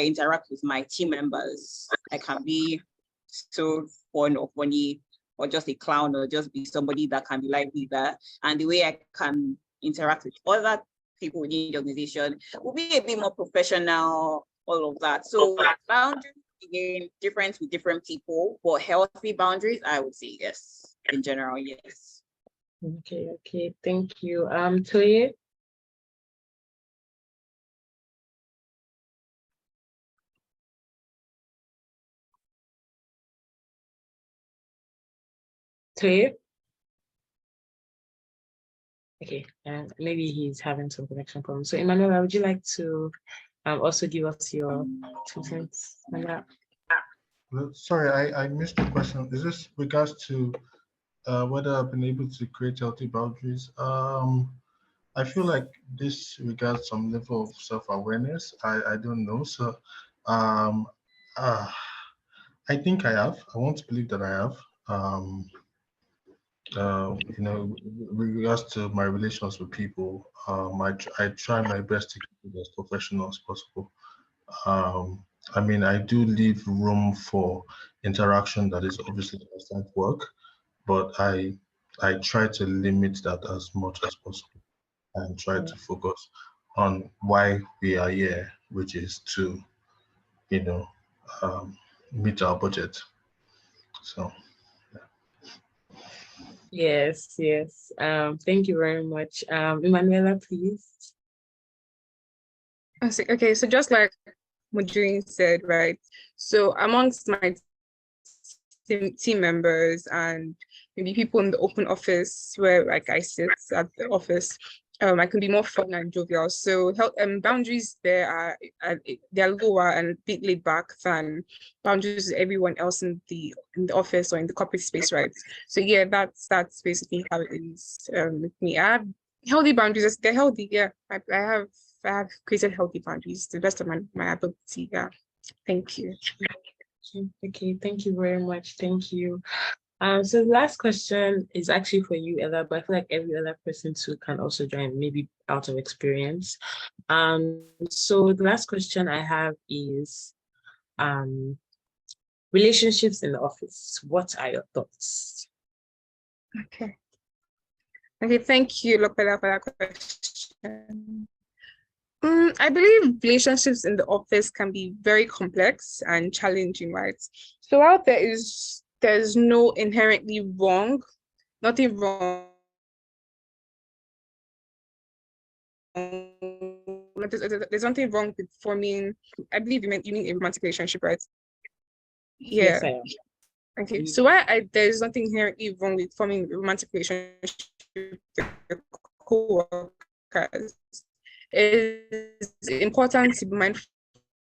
interact with my team members, I can be so fun or funny or just a clown or just be somebody that can be lively there. And the way I can interact with other people within the organization will be a bit more professional, all of that. So boundaries, again, different with different people, but healthy boundaries, I would say yes. In general, yes. Okay, thank you. Toye? Toye? Okay, and maybe he's having some connection problems. So Emanuela, would you like to also give us your 2 cents on that? Sorry, I missed the question. Is this regards to whether I've been able to create healthy boundaries? I feel like this regards some level of self-awareness. I don't know. So um, uh, I think I have. I want to believe that I have. With regards to my relations with people, I try my best to keep it as professional as possible. Um, I mean, I do leave room for interaction that is obviously outside work, but I try to limit that as much as possible and try to focus on why we are here, which is to, you know, um, meet our budget. So. Yes. Thank you very much. Emanuela, please. Okay, so just like Mujin said, right? So amongst my team members and maybe people in the open office where like I sit at the office, I can be more fun and jovial. So health boundaries there are they're lower and a bit laid back than boundaries with everyone else in the office or in the corporate space, right? So yeah, that's basically how it is with me. I have healthy boundaries. They're healthy. Yeah, I have created healthy boundaries to the best of my ability. Yeah, thank you. Okay, thank you very much. Thank you. So the last question is actually for you, Ella, but I feel like every other person too can also join, maybe out of experience. So the last question I have is relationships in the office. What are your thoughts? Okay, thank you, Lopela, for that question. I believe relationships in the office can be very complex and challenging, right? So while there's no inherently wrong, nothing wrong. There's nothing wrong with forming. I believe you mean a romantic relationship, right? Yeah. Yes, I am. Okay. So there's nothing inherently wrong with forming a romantic relationship with your co-workers. It's important to be mindful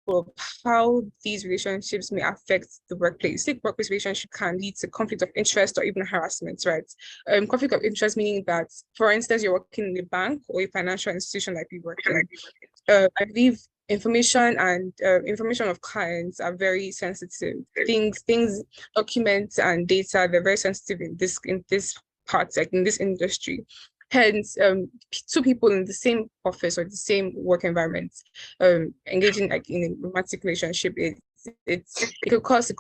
of how these relationships may affect the workplace. Like workplace relationship can lead to conflict of interest or even harassment, right? Conflict of interest meaning that, for instance, you're working in a bank or a financial institution like we work in. I believe information and information of clients are very sensitive. Things, documents and data, they're very sensitive in this part, like in this industry. Hence, two people in the same office or the same work environment, engaging like in a romantic relationship, it could cause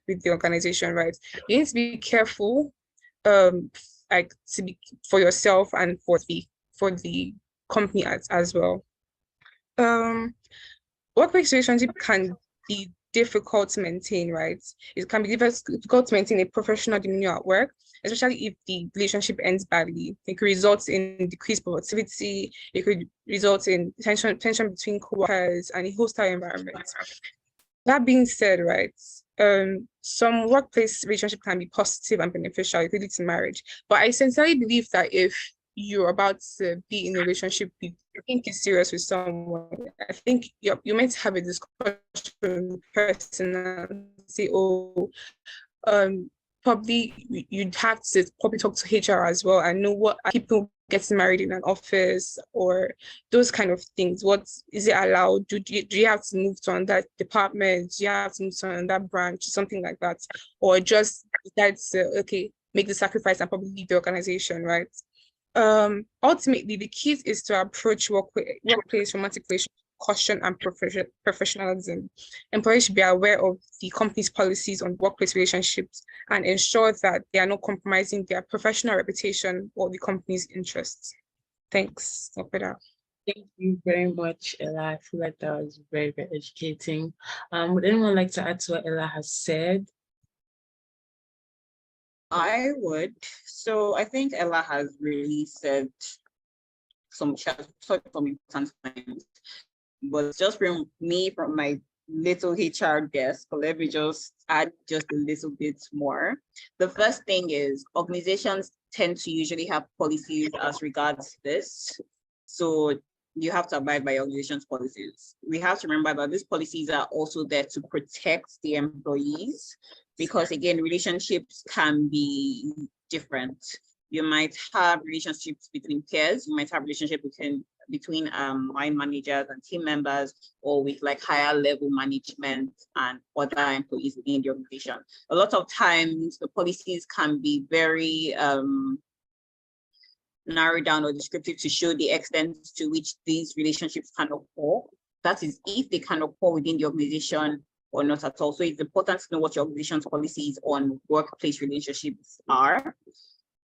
with the organization, right? You need to be careful, like to be for yourself and for the company as well. Workplace relationship can be difficult to maintain, right? It can be difficult to maintain a professional demeanor at work, especially if the relationship ends badly. It could result in decreased productivity. It could result in tension between coworkers and a hostile environment. That being said, right, some workplace relationship can be positive and beneficial. It could lead to marriage. But I sincerely believe that if you're about to be in a relationship, you think it's serious with someone, I think you're meant to have a discussion with the person and say, oh, probably you'd have to probably talk to HR as well and know what people getting married in an office or those kind of things. What is it allowed? Do you have to move to another department? Do you have to move to another branch? Something like that, or just decide to okay make the sacrifice and probably leave the organization, right? Ultimately, the key is to approach workplace romantic relationship caution and professionalism. Employees should be aware of the company's policies on workplace relationships and ensure that they are not compromising their professional reputation or the company's interests. Thanks. Thank you very much, Ella. I feel like that was very, very educating. Would anyone like to add to what Ella has said? I would. So I think Ella has really said some important points, but just from me, from my little HR desk, let me just add just a little bit more. The first thing is organizations tend to usually have policies as regards this. So you have to abide by your organization's policies. We have to remember that these policies are also there to protect the employees, because again, relationships can be different. You might have relationships between peers, you might have relationships between line managers and team members, or with like higher level management and other employees within the organization. A lot of times the policies can be very narrowed down or descriptive to show the extent to which these relationships can occur. That is, if they can occur within the organization or not at all. So it's important to know what your organization's policies on workplace relationships are.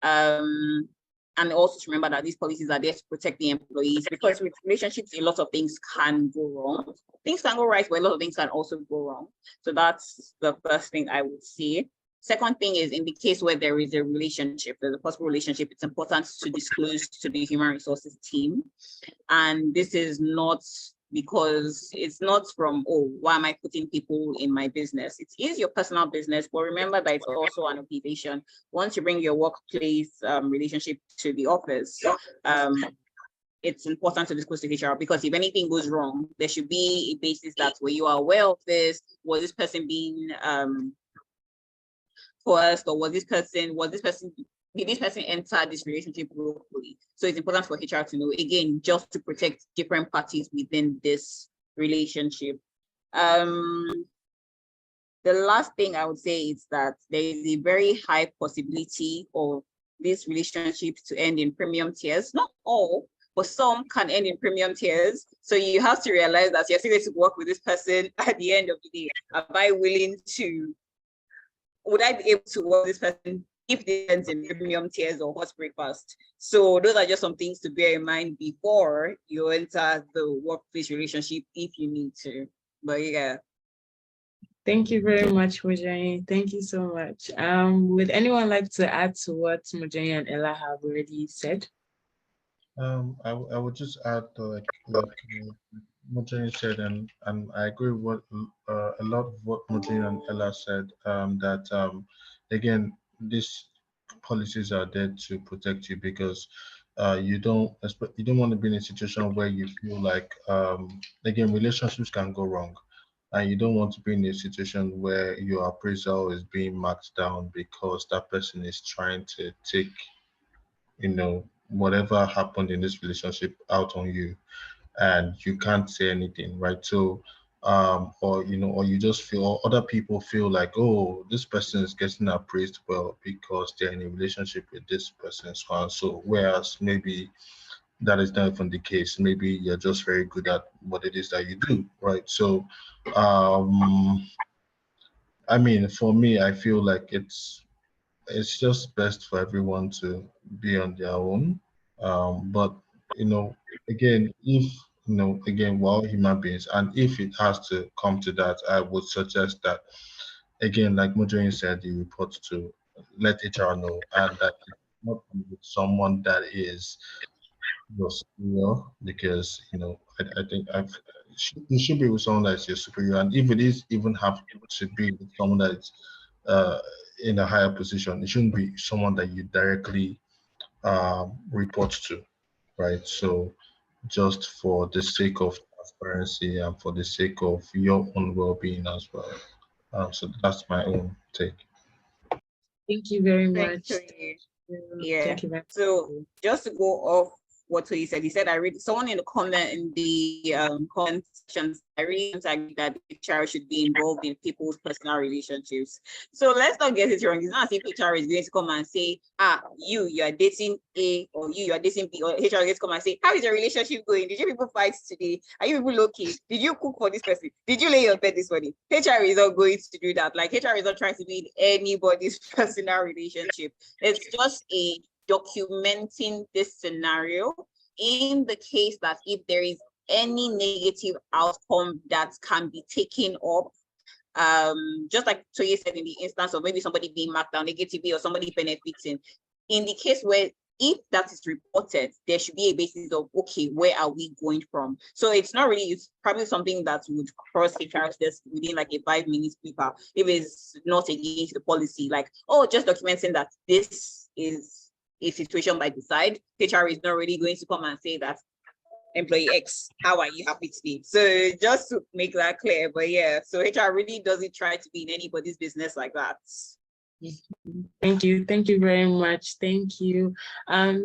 And also to remember that these policies are there to protect the employees, because with relationships, a lot of things can go wrong. Things can go right, but a lot of things can also go wrong. So that's the first thing I would say. Second thing is, in the case where there is a relationship, there's a possible relationship, it's important to disclose to the human resources team. And this is not because it's not from, oh, why am I putting people in my business? It is your personal business, but remember that it's also an obligation. Once you bring your workplace relationship to the office, it's important to disclose to HR, because if anything goes wrong, there should be a basis that where you are aware of this. Was this person being coerced, or did this person enter this relationship willfully? So it's important for HR to know, again, just to protect different parties within this relationship. The last thing I would say is that there is a very high possibility of these relationships to end in premium tiers. Not all, but some can end in premium tiers. So you have to realize that you're still going to work with this person at the end of the day. Would I be able to work with this person if they ends in premium tiers or hot breakfast? So those are just some things to bear in mind before you enter the workplace relationship, if you need to. But yeah. Thank you very much, Mojani. Thank you so much. Would anyone like to add to what Mojani and Ella have already said? I would just add like Mojani said, and I agree with a lot of what Mojani and Ella said. That again, these policies are there to protect you, because you don't want to be in a situation where you feel like again, relationships can go wrong, and you don't want to be in a situation where your appraisal is being marked down because that person is trying to take, whatever happened in this relationship out on you, and you can't say anything, right? So or you just feel, or other people feel like, oh, this person is getting appraised well because they're in a relationship with this person, so and so, whereas maybe that is not even the case. Maybe you're just very good at what it is that you do, right? So I mean, for me, I feel like it's just best for everyone to be on their own. But again, if again, we're all human beings, and if it has to come to that, I would suggest that, again, like Mojoin said, you report to, let HR know, and that it's not with someone that is your superior, because I think you should be with someone that's your superior, and if it is even have to be with someone that's uh, in a higher position, it shouldn't be someone that you directly report to, right? So just for the sake of transparency and for the sake of your own well-being as well. So that's my own take. Thank you very Thank much. you. Yeah. Thank you very much. So just to go off what he said, I read someone in the comment sections. I really don't agree that HR should be involved in people's personal relationships. So let's not get it wrong. It's not as if HR is going to come and say, you are dating A, or you are dating B, or HR is going to come and say, how is your relationship going? Did you people fight today? Are you people okay? Did you cook for this person? Did you lay your bed this morning? HR is not going to do that. Like, HR is not trying to be in anybody's personal relationship. It's just a documenting this scenario in the case that if there is any negative outcome that can be taken up, just like Toye said, in the instance of maybe somebody being marked down negatively or somebody benefiting, in the case where if that is reported, there should be a basis of, okay, where are we going from? So it's not really, it's probably something that would cross HR's desk within like a 5-minute paper if it's not against the policy, like, oh, just documenting that this is a situation by the side. HR is not really going to come and say that, employee X, how are you happy today? So just to make that clear, but yeah, so HR really doesn't try to be in anybody's business like that. Thank you very much. Thank you.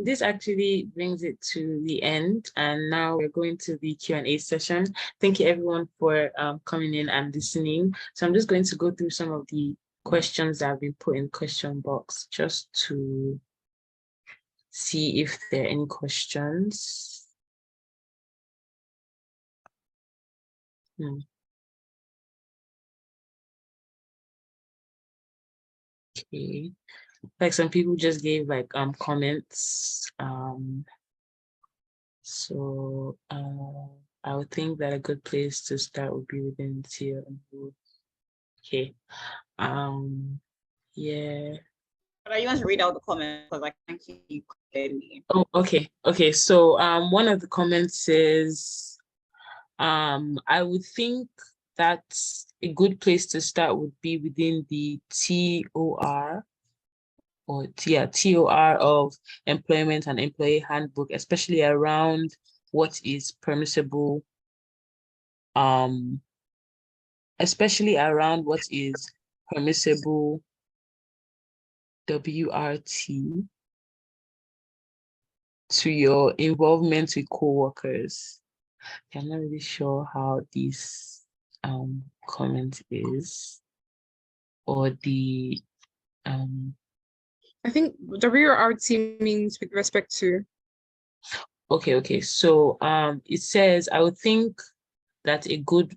This actually brings it to the end, and now we're going to the Q&A session. Thank you everyone for coming in and listening. So I'm just going to go through some of the questions that have been put in the question box just to see if there are any questions. Okay, like some people just gave like comments. So I would think that a good place to start would be within tier. Okay. Yeah. But I want to read out the comments because I can't keep clearly. Oh, okay. So one of the comments says, I would think that a good place to start would be within the TOR of employment and employee handbook, especially around what is permissible, WRT to your involvement with co-workers. I'm not really sure how this comment is, or the I think WRT means with respect to. Okay. So it says, I would think that a good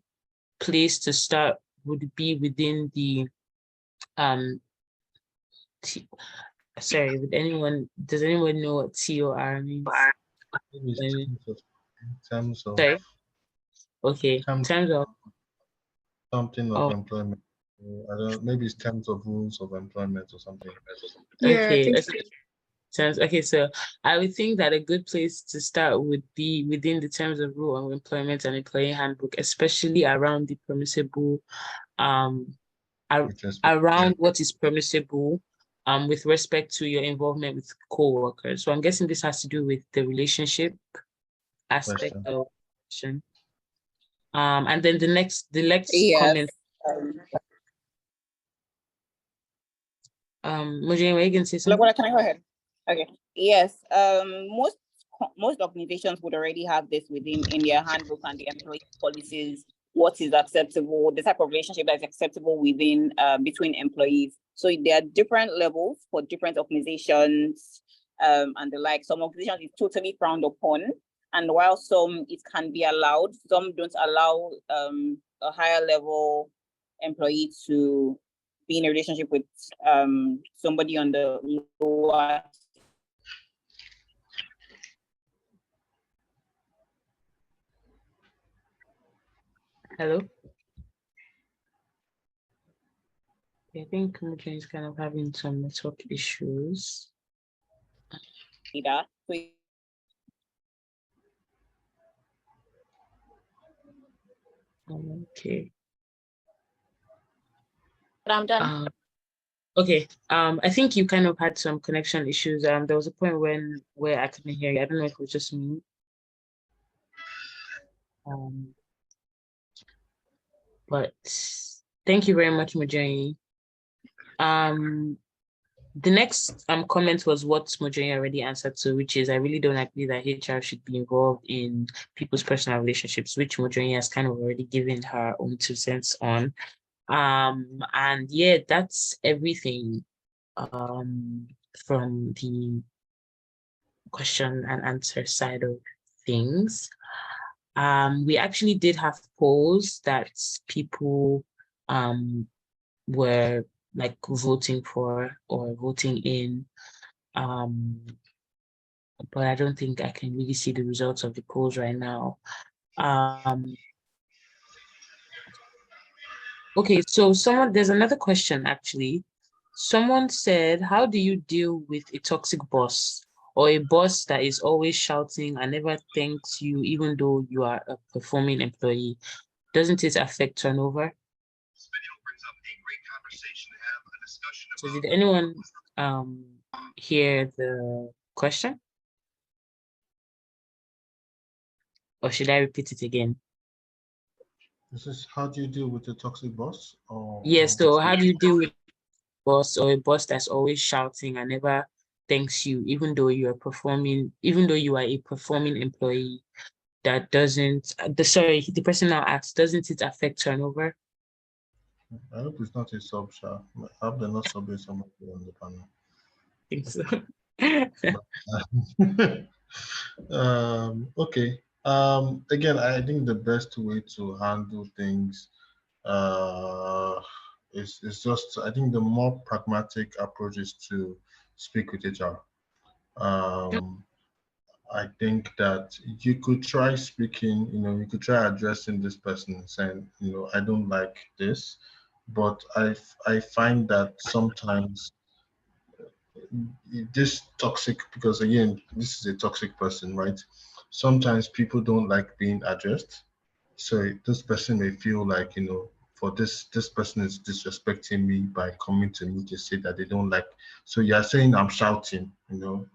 place to start would be within the sorry, does anyone know what TOR means? In terms of Sorry. Okay, in terms of something of employment. I don't know, maybe it's terms of rules of employment or something. Yeah, okay. Okay, so I would think that a good place to start would be within the terms of rule of employment and employee handbook, especially around the permissible, around what is permissible with respect to your involvement with co-workers. So I'm guessing this has to do with the relationship aspect Question. of question. And then the next Yes. comment. Mojane, were you going to say something? Can I go ahead? Okay. Yes. Most organizations would already have this in their handbook and the employee policies. What is acceptable? The type of relationship that is acceptable within between employees. So there are different levels for different organizations and the like. Some organizations is totally frowned upon, and while some it can be allowed, some don't allow a higher level employee to be in a relationship with somebody on the lower. Hello? I think Mojane is kind of having some network issues. Okay. But I'm done. Okay. I think you kind of had some connection issues. There was a point where I couldn't hear you. I don't know if it was just me. But thank you very much, Mojane. The next comment was what Mojane already answered to, which is I really don't agree that HR should be involved in people's personal relationships, which Mojane has kind of already given her own 2 cents on. And yeah, that's everything from the question and answer side of things. We actually did have polls that people were like voting for or voting in, but I don't think I can really see the results of the polls right now. Okay, so there's another question actually. Someone said, how do you deal with a toxic boss or a boss that is always shouting and never thanks you even though you are a performing employee? Doesn't it affect turnover? So did anyone hear the question? Or should I repeat it again? This is how do you deal with a toxic boss? Yes, so how do you deal with a boss or a boss that's always shouting and never thanks you, even though you are a performing employee that doesn't, the person now asks, doesn't it affect turnover? I hope it's not a sub shop. I hope they're not subbing someone on the panel. I think so. Okay. Again, I think the best way to handle things is just, I think the more pragmatic approach is to speak with HR. I think that you could try speaking, you could try addressing this person and saying, I don't like this, but I find that sometimes this toxic, because again, this is a toxic person, right? Sometimes people don't like being addressed. So this person may feel like, for this person is disrespecting me by coming to me to say that they don't like. So you're saying I'm shouting,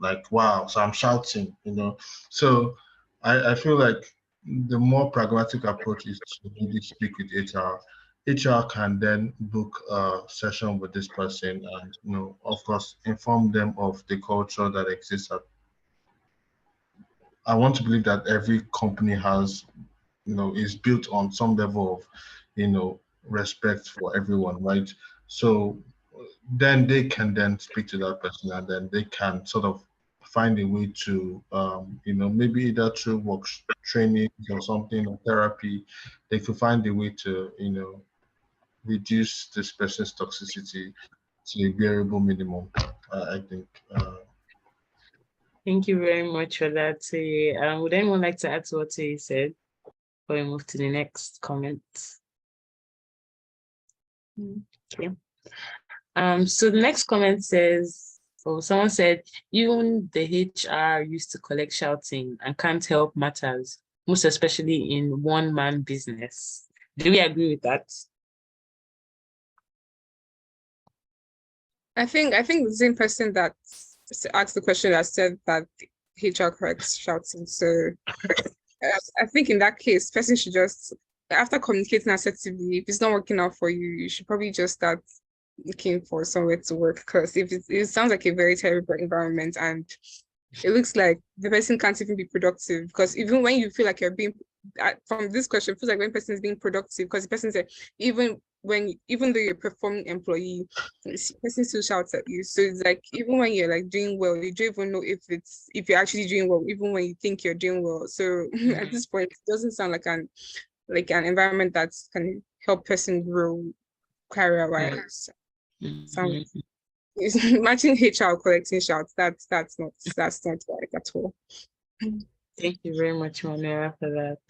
like, wow, so I'm shouting, So I feel like the more pragmatic approach is to really speak with HR. HR can then book a session with this person and, of course, inform them of the culture that exists. I want to believe that every company has, is built on some level of, respect for everyone, right? So then they can then speak to that person and then they can sort of find a way to, maybe either through work training or something or therapy, they could find a way to, reduce this person's toxicity to a bearable minimum, I think. Thank you very much for that. Would anyone like to add to what you said before we move to the next comment? Okay. So the next comment says, someone said, even the HR used to collect shouting and can't help matters, most especially in one-man business. Do we agree with that? I think the same person that asked the question that said that HR corrects shouting. So I think in that case, person should just, after communicating assertively, if it's not working out for you, you should probably just start looking for somewhere to work, because if it sounds like a very terrible environment, and it looks like the person can't even be productive, because even when you feel like you're being, from this question, it feels like when person is being productive, because the person said even though you're a performing employee, the person still shouts at you. So it's like even when you're like doing well, you don't even know if you're actually doing well, even when you think you're doing well. So at this point, it doesn't sound like an environment that can help person grow career-wise. Mhm. Matching HR collecting shouts, that's not right at all. Thank you very much, Manuela, for that.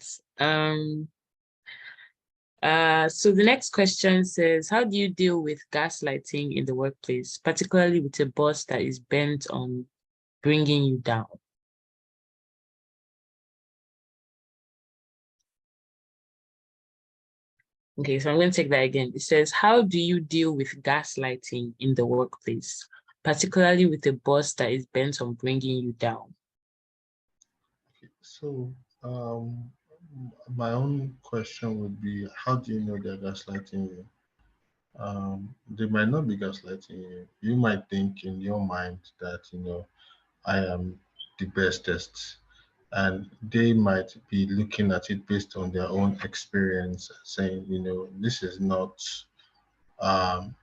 So the next question says, how do you deal with gaslighting in the workplace, particularly with a boss that is bent on bringing you down? Okay, so I'm going to take that again. It says, how do you deal with gaslighting in the workplace, particularly with a boss that is bent on bringing you down? So, my own question would be, how do you know they're gaslighting you? They might not be gaslighting you. You might think in your mind that, I am the bestest, and they might be looking at it based on their own experience, saying, this is not um,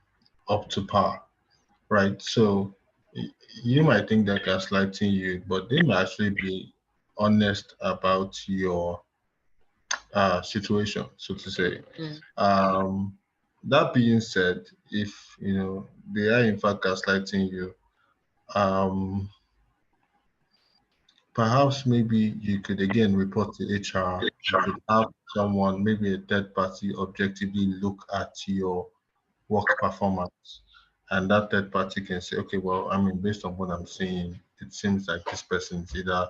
up to par, right? So you might think they're gaslighting you, but they might actually be honest about your situation, so to say. Mm. That being said, if they are in fact gaslighting you, um, perhaps maybe you could again report to HR. You could have someone, maybe a third party, objectively look at your work performance. And that third party can say, okay, well, I mean, based on what I'm seeing, it seems like this person is either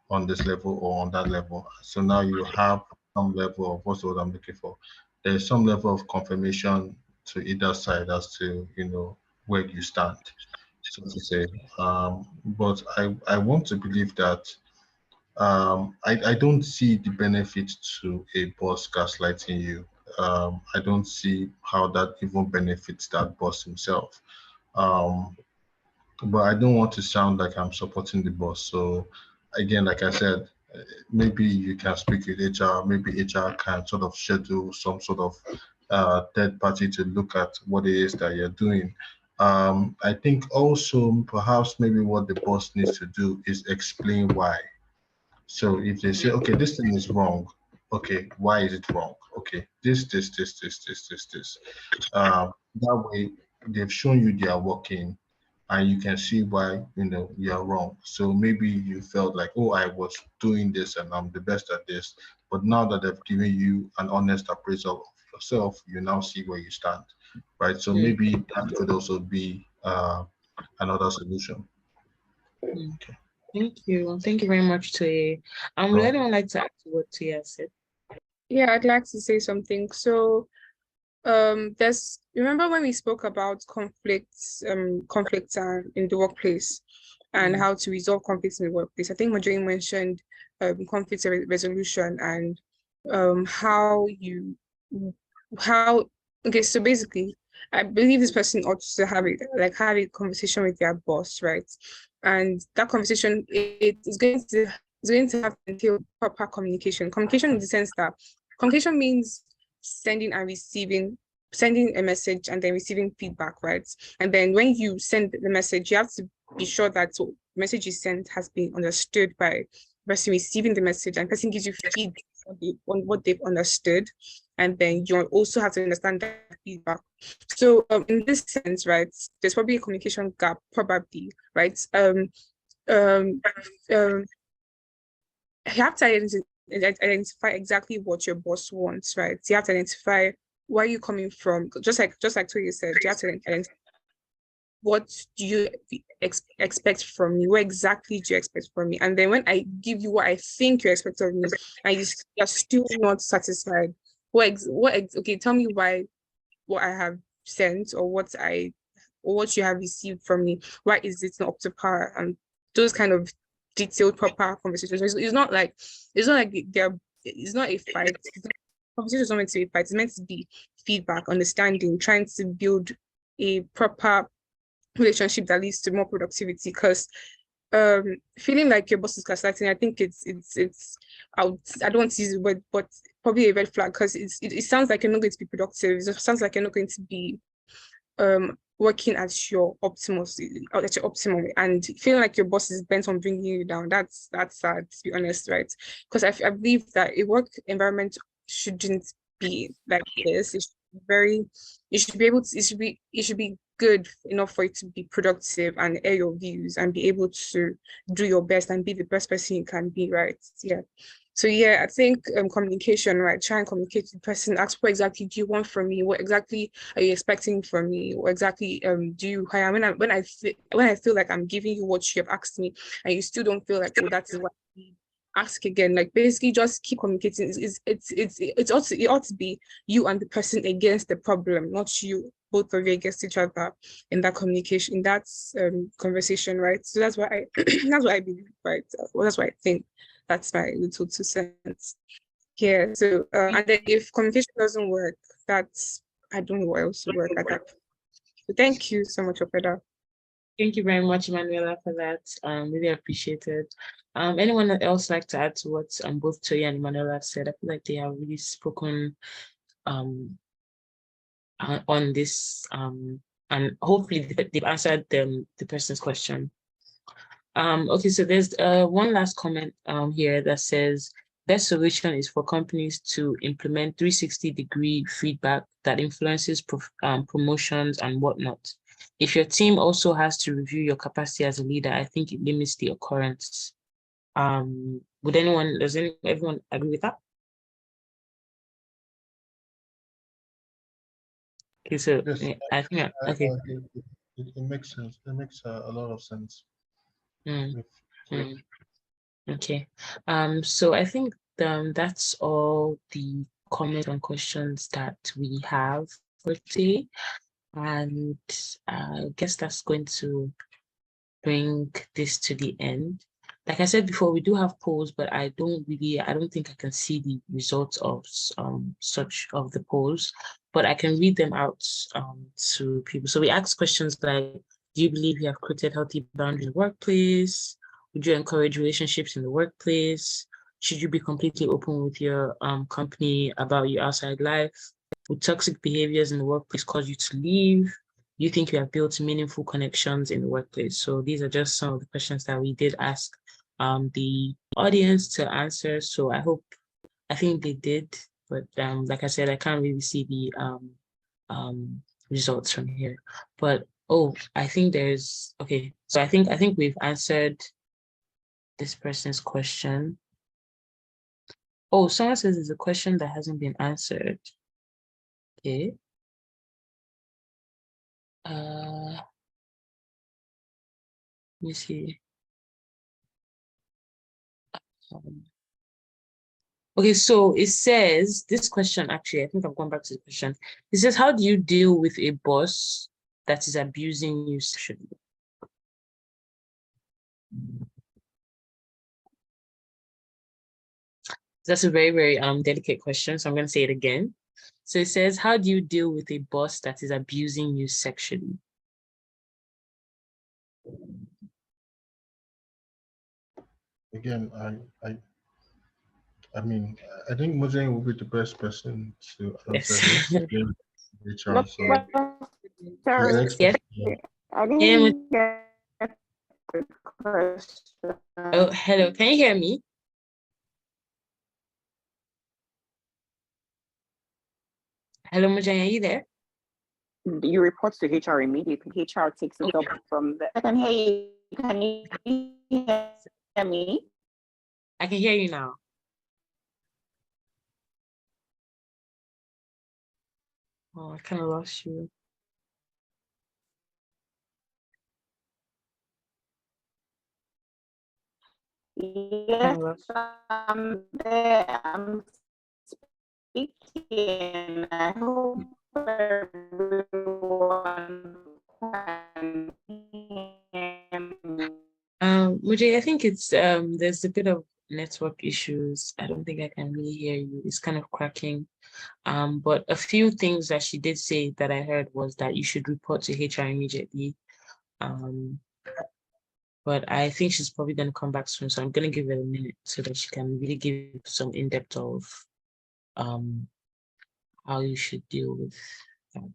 on this level or on that level. So now you have some level of what's what I'm looking for. There's some level of confirmation to either side as to, where you stand, so to say. But I want to believe that I don't see the benefit to a boss gaslighting you. I don't see how that even benefits that boss himself. Um, but I don't want to sound like I'm supporting the boss. So again, like I said, maybe you can speak with HR. Maybe HR can sort of schedule some sort of third party to look at what it is that you're doing. I think also perhaps maybe what the boss needs to do is explain why. So if they say, okay, this thing is wrong, okay, why is it wrong? Okay, this. That way, they've shown you they are working, and you can see why you are wrong. So maybe you felt like, oh, I was doing this and I'm the best at this, but now that they've given you an honest appraisal of yourself, you now see where you stand, right? So maybe that could also be another solution. Mm. Thank you. Thank you very much, Toye. Would Right. anyone like to add to what Toye said? Yeah, I'd like to say something. So there's, remember when we spoke about conflicts in the workplace and how to resolve conflicts in the workplace? I think Marjorie mentioned conflict resolution and how okay, so basically I believe this person ought to have a conversation with their boss, right? And that conversation, it is going to have to entail proper communication. Communication in the sense that communication means sending and receiving, sending a message and then receiving feedback, right? And then when you send the message, you have to be sure that the message you sent has been understood by the person receiving the message, and the person gives you feedback on what they've understood. And then you also have to understand that feedback. So in this sense, right, there's probably a communication gap, probably, right? Um, um, you have to identify exactly what your boss wants, right? You have to identify where you're coming from. Just like Toya said, you have to identify what do you expect from me? What exactly do you expect from me? And then when I give you what I think you expect of me, and you're still not satisfied, okay, tell me why what I have sent or what or what you have received from me, why is it not up to par? And those kind of detailed, proper conversations. It's not like it's not a fight. Conversation is not meant to be a fight. It's meant to be feedback, understanding, trying to build a proper relationship that leads to more productivity. Because feeling like your boss is gaslighting, I think I don't want to use the word, but probably a red flag, because it sounds like you're not going to be productive. It sounds like you're not going to be working at your optimum, and feeling like your boss is bent on bringing you down. That's sad, to be honest, right? Because I believe that a work environment shouldn't be like this. It should be able to, it should be good enough for you to be productive and air your views and be able to do your best and be the best person you can be, right? Yeah. So yeah, I think communication, right? Try and communicate with the person. Ask what exactly do you want from me? What exactly are you expecting from me? What exactly do you hire? When I feel like I'm giving you what you have asked me, and you still don't feel like, oh, that is what I need, ask again. Like, basically just keep communicating. It ought to be you and the person against the problem, not you both of you against each other in that communication, in that conversation, right? So that's why I that's what I believe, right? Well, that's what I think. That's my little 2 cents. Yeah. So and then if communication doesn't work, that's, I don't know what else will work at that. So thank you so much, Opeda. Thank you very much, Emanuela, for that. Really appreciate it. Anyone else like to add to what both Toya and Emanuela have said? I feel like they have really spoken on this, and hopefully they've answered the person's question. Okay, so there's one last comment here that says, best solution is for companies to implement 360-degree feedback that influences promotions and whatnot. If your team also has to review your capacity as a leader, I think it limits the occurrence. Does everyone agree with that? Okay, so Yes, I think, okay. it makes sense. It makes a lot of sense. Mm, If- mm. Okay. So I think that's all the comments and questions that we have for today. And I guess that's going to bring this to the end. Like I said before, we do have polls, but I don't think I can see the results of such of the polls, but I can read them out to people. So we ask questions like, do you believe you have created healthy boundaries in the workplace? Would you encourage relationships in the workplace? Should you be completely open with your company about your outside life? Would toxic behaviors in the workplace cause you to leave? You think you have built meaningful connections in the workplace? So these are just some of the questions that we did ask the audience to answer. So I think they did, but like I said, I can't really see the results from here. But I think okay. So I think we've answered this person's question. Oh, someone says there's a question that hasn't been answered. Okay. Let me see. Okay, so it says this question, actually, I think I've gone back to the question. It says, how do you deal with a boss that is abusing you sexually? That's a very, very delicate question, so I'm going to say it again. So it says, how do you deal with a boss that is abusing you sexually? Again, I mean, I think Mojang will be the best person to answer Yes. this. HR, so Sorry, Yes. I Yeah, didn't get the question. oh, hello. Can you hear me? Hello, Mojang, are you there? You report to HR immediately. HR takes it up from the. I can hear you. Can you hear me? I can hear you now. Oh, I kind of lost you. Yes, I'm there. I'm speaking. I hope everyone Mujay, I think it's there's a bit of network issues. I don't think I can really hear you. It's kind of cracking. But a few things that she did say that I heard was that you should report to HR immediately. But I think she's probably going to come back soon. So I'm going to give her a minute so that she can really give some in-depth of how you should deal with that.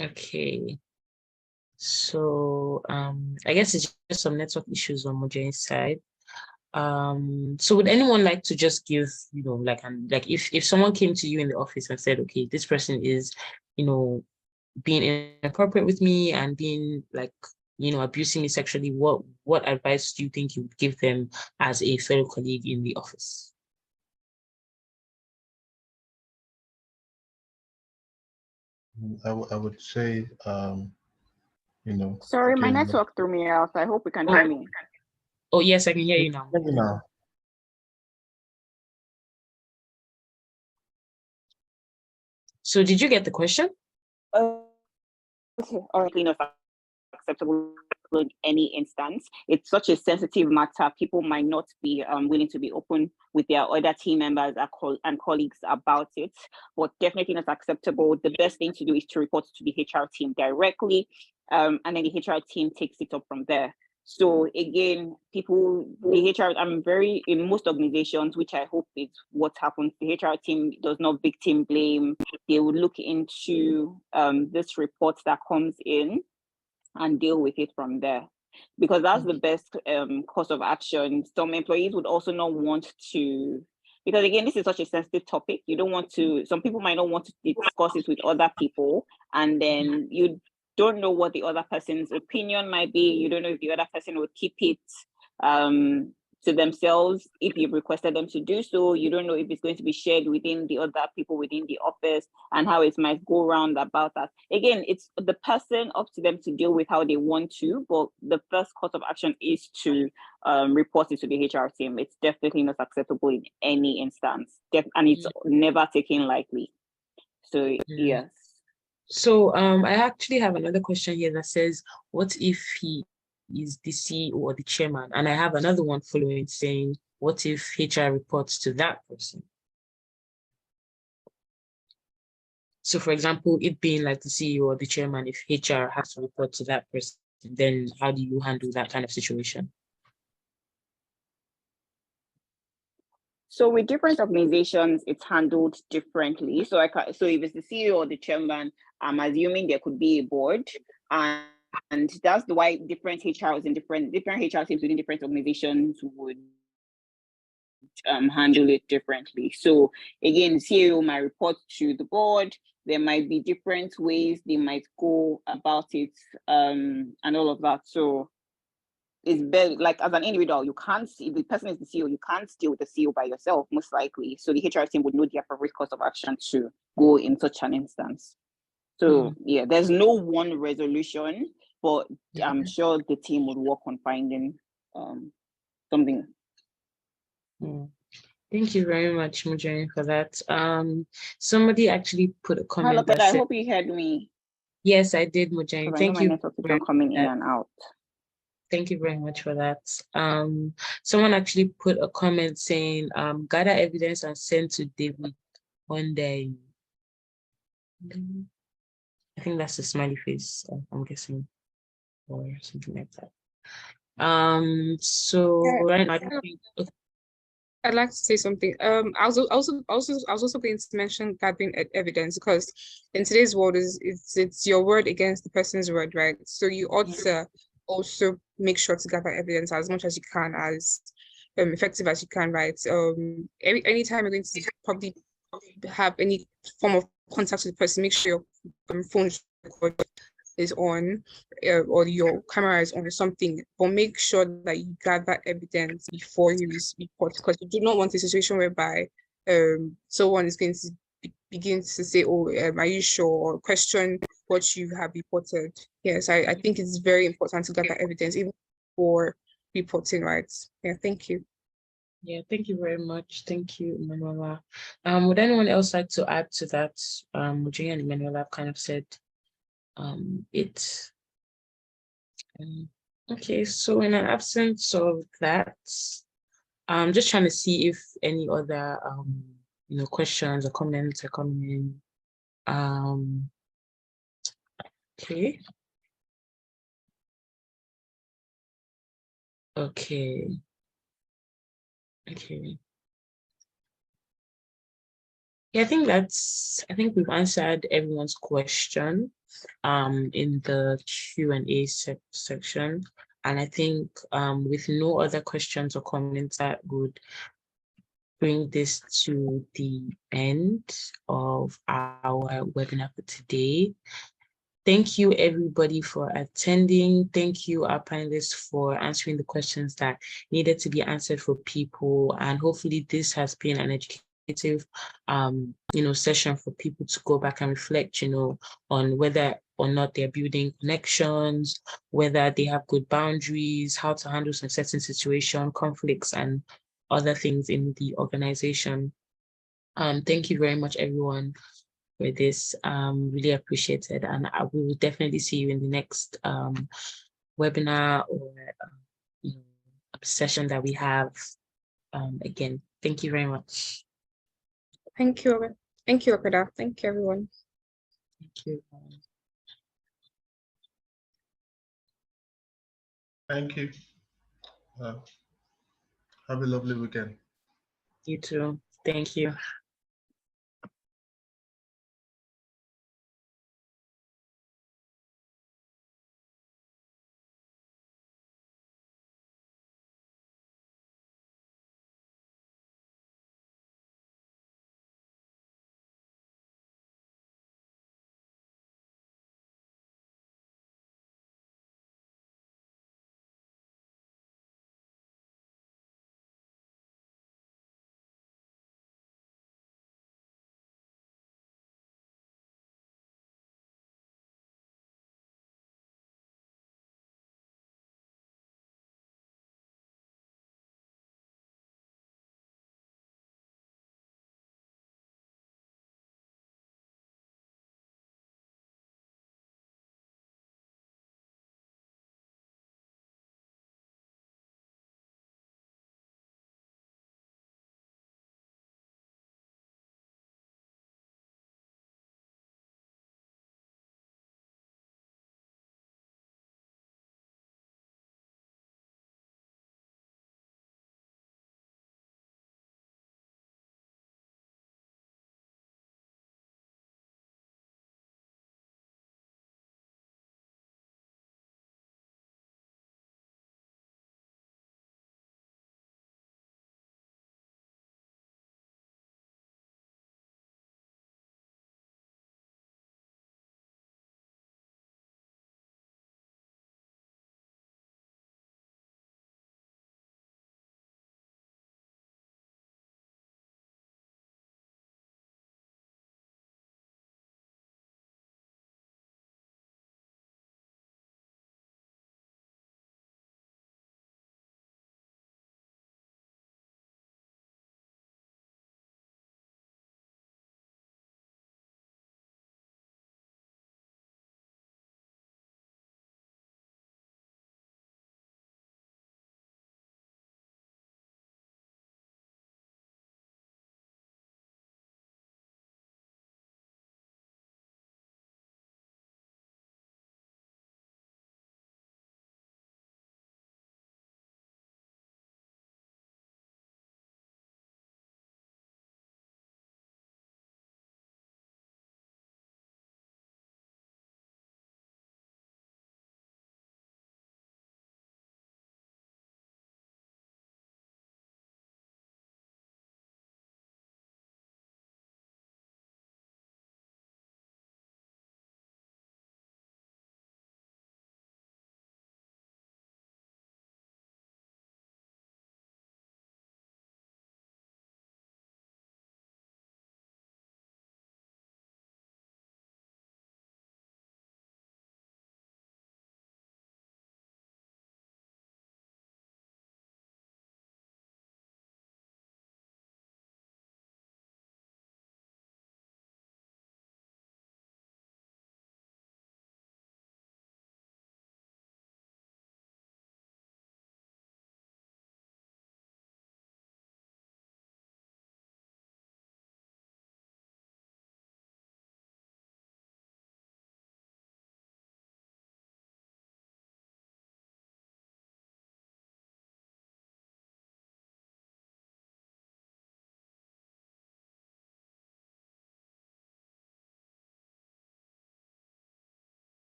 Okay. So I guess it's just some network issues on Mojane's side. So would anyone like to just give, like if someone came to you in the office and said, okay, this person is, being inappropriate with me and being like, abusing me sexually, what advice do you think you would give them as a fellow colleague in the office? I would say, Sorry, my again, network threw me out. I hope you can hear me. Oh, yes, I can hear you now. maybe now. So did you get the question? Okay, all right, not acceptable in any instance. It's such a sensitive matter. People might not be willing to be open with their other team members and colleagues about it, but definitely not acceptable. The best thing to do is to report to the HR team directly, and then the HR team takes it up from there. So again, the HR, in most organizations, which I hope is what happens, the HR team does not victim blame. They would look into this report that comes in and deal with it from there, because that's the best course of action. Some employees would also not want to, because again, this is such a sensitive topic. You don't want to, some people might not want to discuss it with other people, and then you don't know what the other person's opinion might be. You don't know if the other person will keep it to themselves if you've requested them to do so. You don't know if it's going to be shared within the other people within the office and how it might go around about that. Again, it's the person, up to them to deal with how they want to, but the first course of action is to report it to the HR team. It's definitely not acceptable in any instance, and it's never taken lightly. So yes. So I actually have another question here that says, what if he is the CEO or the chairman? And I have another one following saying, what if HR reports to that person? So for example, it being like the CEO or the chairman, if HR has to report to that person, then how do you handle that kind of situation? So with different organizations, it's handled differently. So so if it's the CEO or the chairman, I'm assuming there could be a board, and that's why different HRs in different HR teams within different organizations would handle it differently. So again, the CEO might report to the board. There might be different ways they might go about it, and all of that. So it's better, like as an individual, you can't see, if the person is the CEO, you can't deal with the CEO by yourself, most likely. So the HR team would know the appropriate course of action to go in such an instance. So yeah, there's no one resolution, but I'm sure the team would work on finding something. Thank you very much, Mujani, for that. Somebody actually put a comment. Hello, but I hope you heard me. Yes, I did, Mujani. Thank you. For coming in and out. Thank you very much for that. Someone actually put a comment saying, gather evidence and send to David one day. I think that's a smiley face, I'm guessing, or something like that. So right now, I'd like to say something. I was also going to mention gathering evidence, because in today's world it's your word against the person's word, right? So you ought to also make sure to gather evidence as much as you can, as effective as you can, right? Anytime you're going to probably have any form of contact with the person, make sure your phone is on, or your camera is on or something, but make sure that you gather evidence before you report, because you do not want a situation whereby someone is going to begin to say, oh, are you sure, or question what you have reported. Yes, I think it's very important to gather evidence even before reporting, right? Yeah, thank you. Yeah, thank you very much. Thank you, Manuela. Would anyone else like to add to that? Virginia and Manuela kind of said it. Okay, so in an absence of that, I'm just trying to see if any other questions or comments are coming in. Okay. Okay. Okay. Yeah, I think we've answered everyone's question in the Q&A section. And I think with no other questions or comments, that would bring this to the end of our webinar for today. Thank you, everybody, for attending. Thank you, our panelists, for answering the questions that needed to be answered for people. And hopefully this has been an educative session for people to go back and reflect, on whether or not they're building connections, whether they have good boundaries, how to handle some certain situation, conflicts, and other things in the organization. Thank you very much, everyone, for this. Really appreciated, and I will definitely see you in the next webinar or session that we have. Again, thank you very much. Thank you. Thank you, Okada. Thank you, everyone. Thank you. Thank you. Have a lovely weekend. You too. Thank you.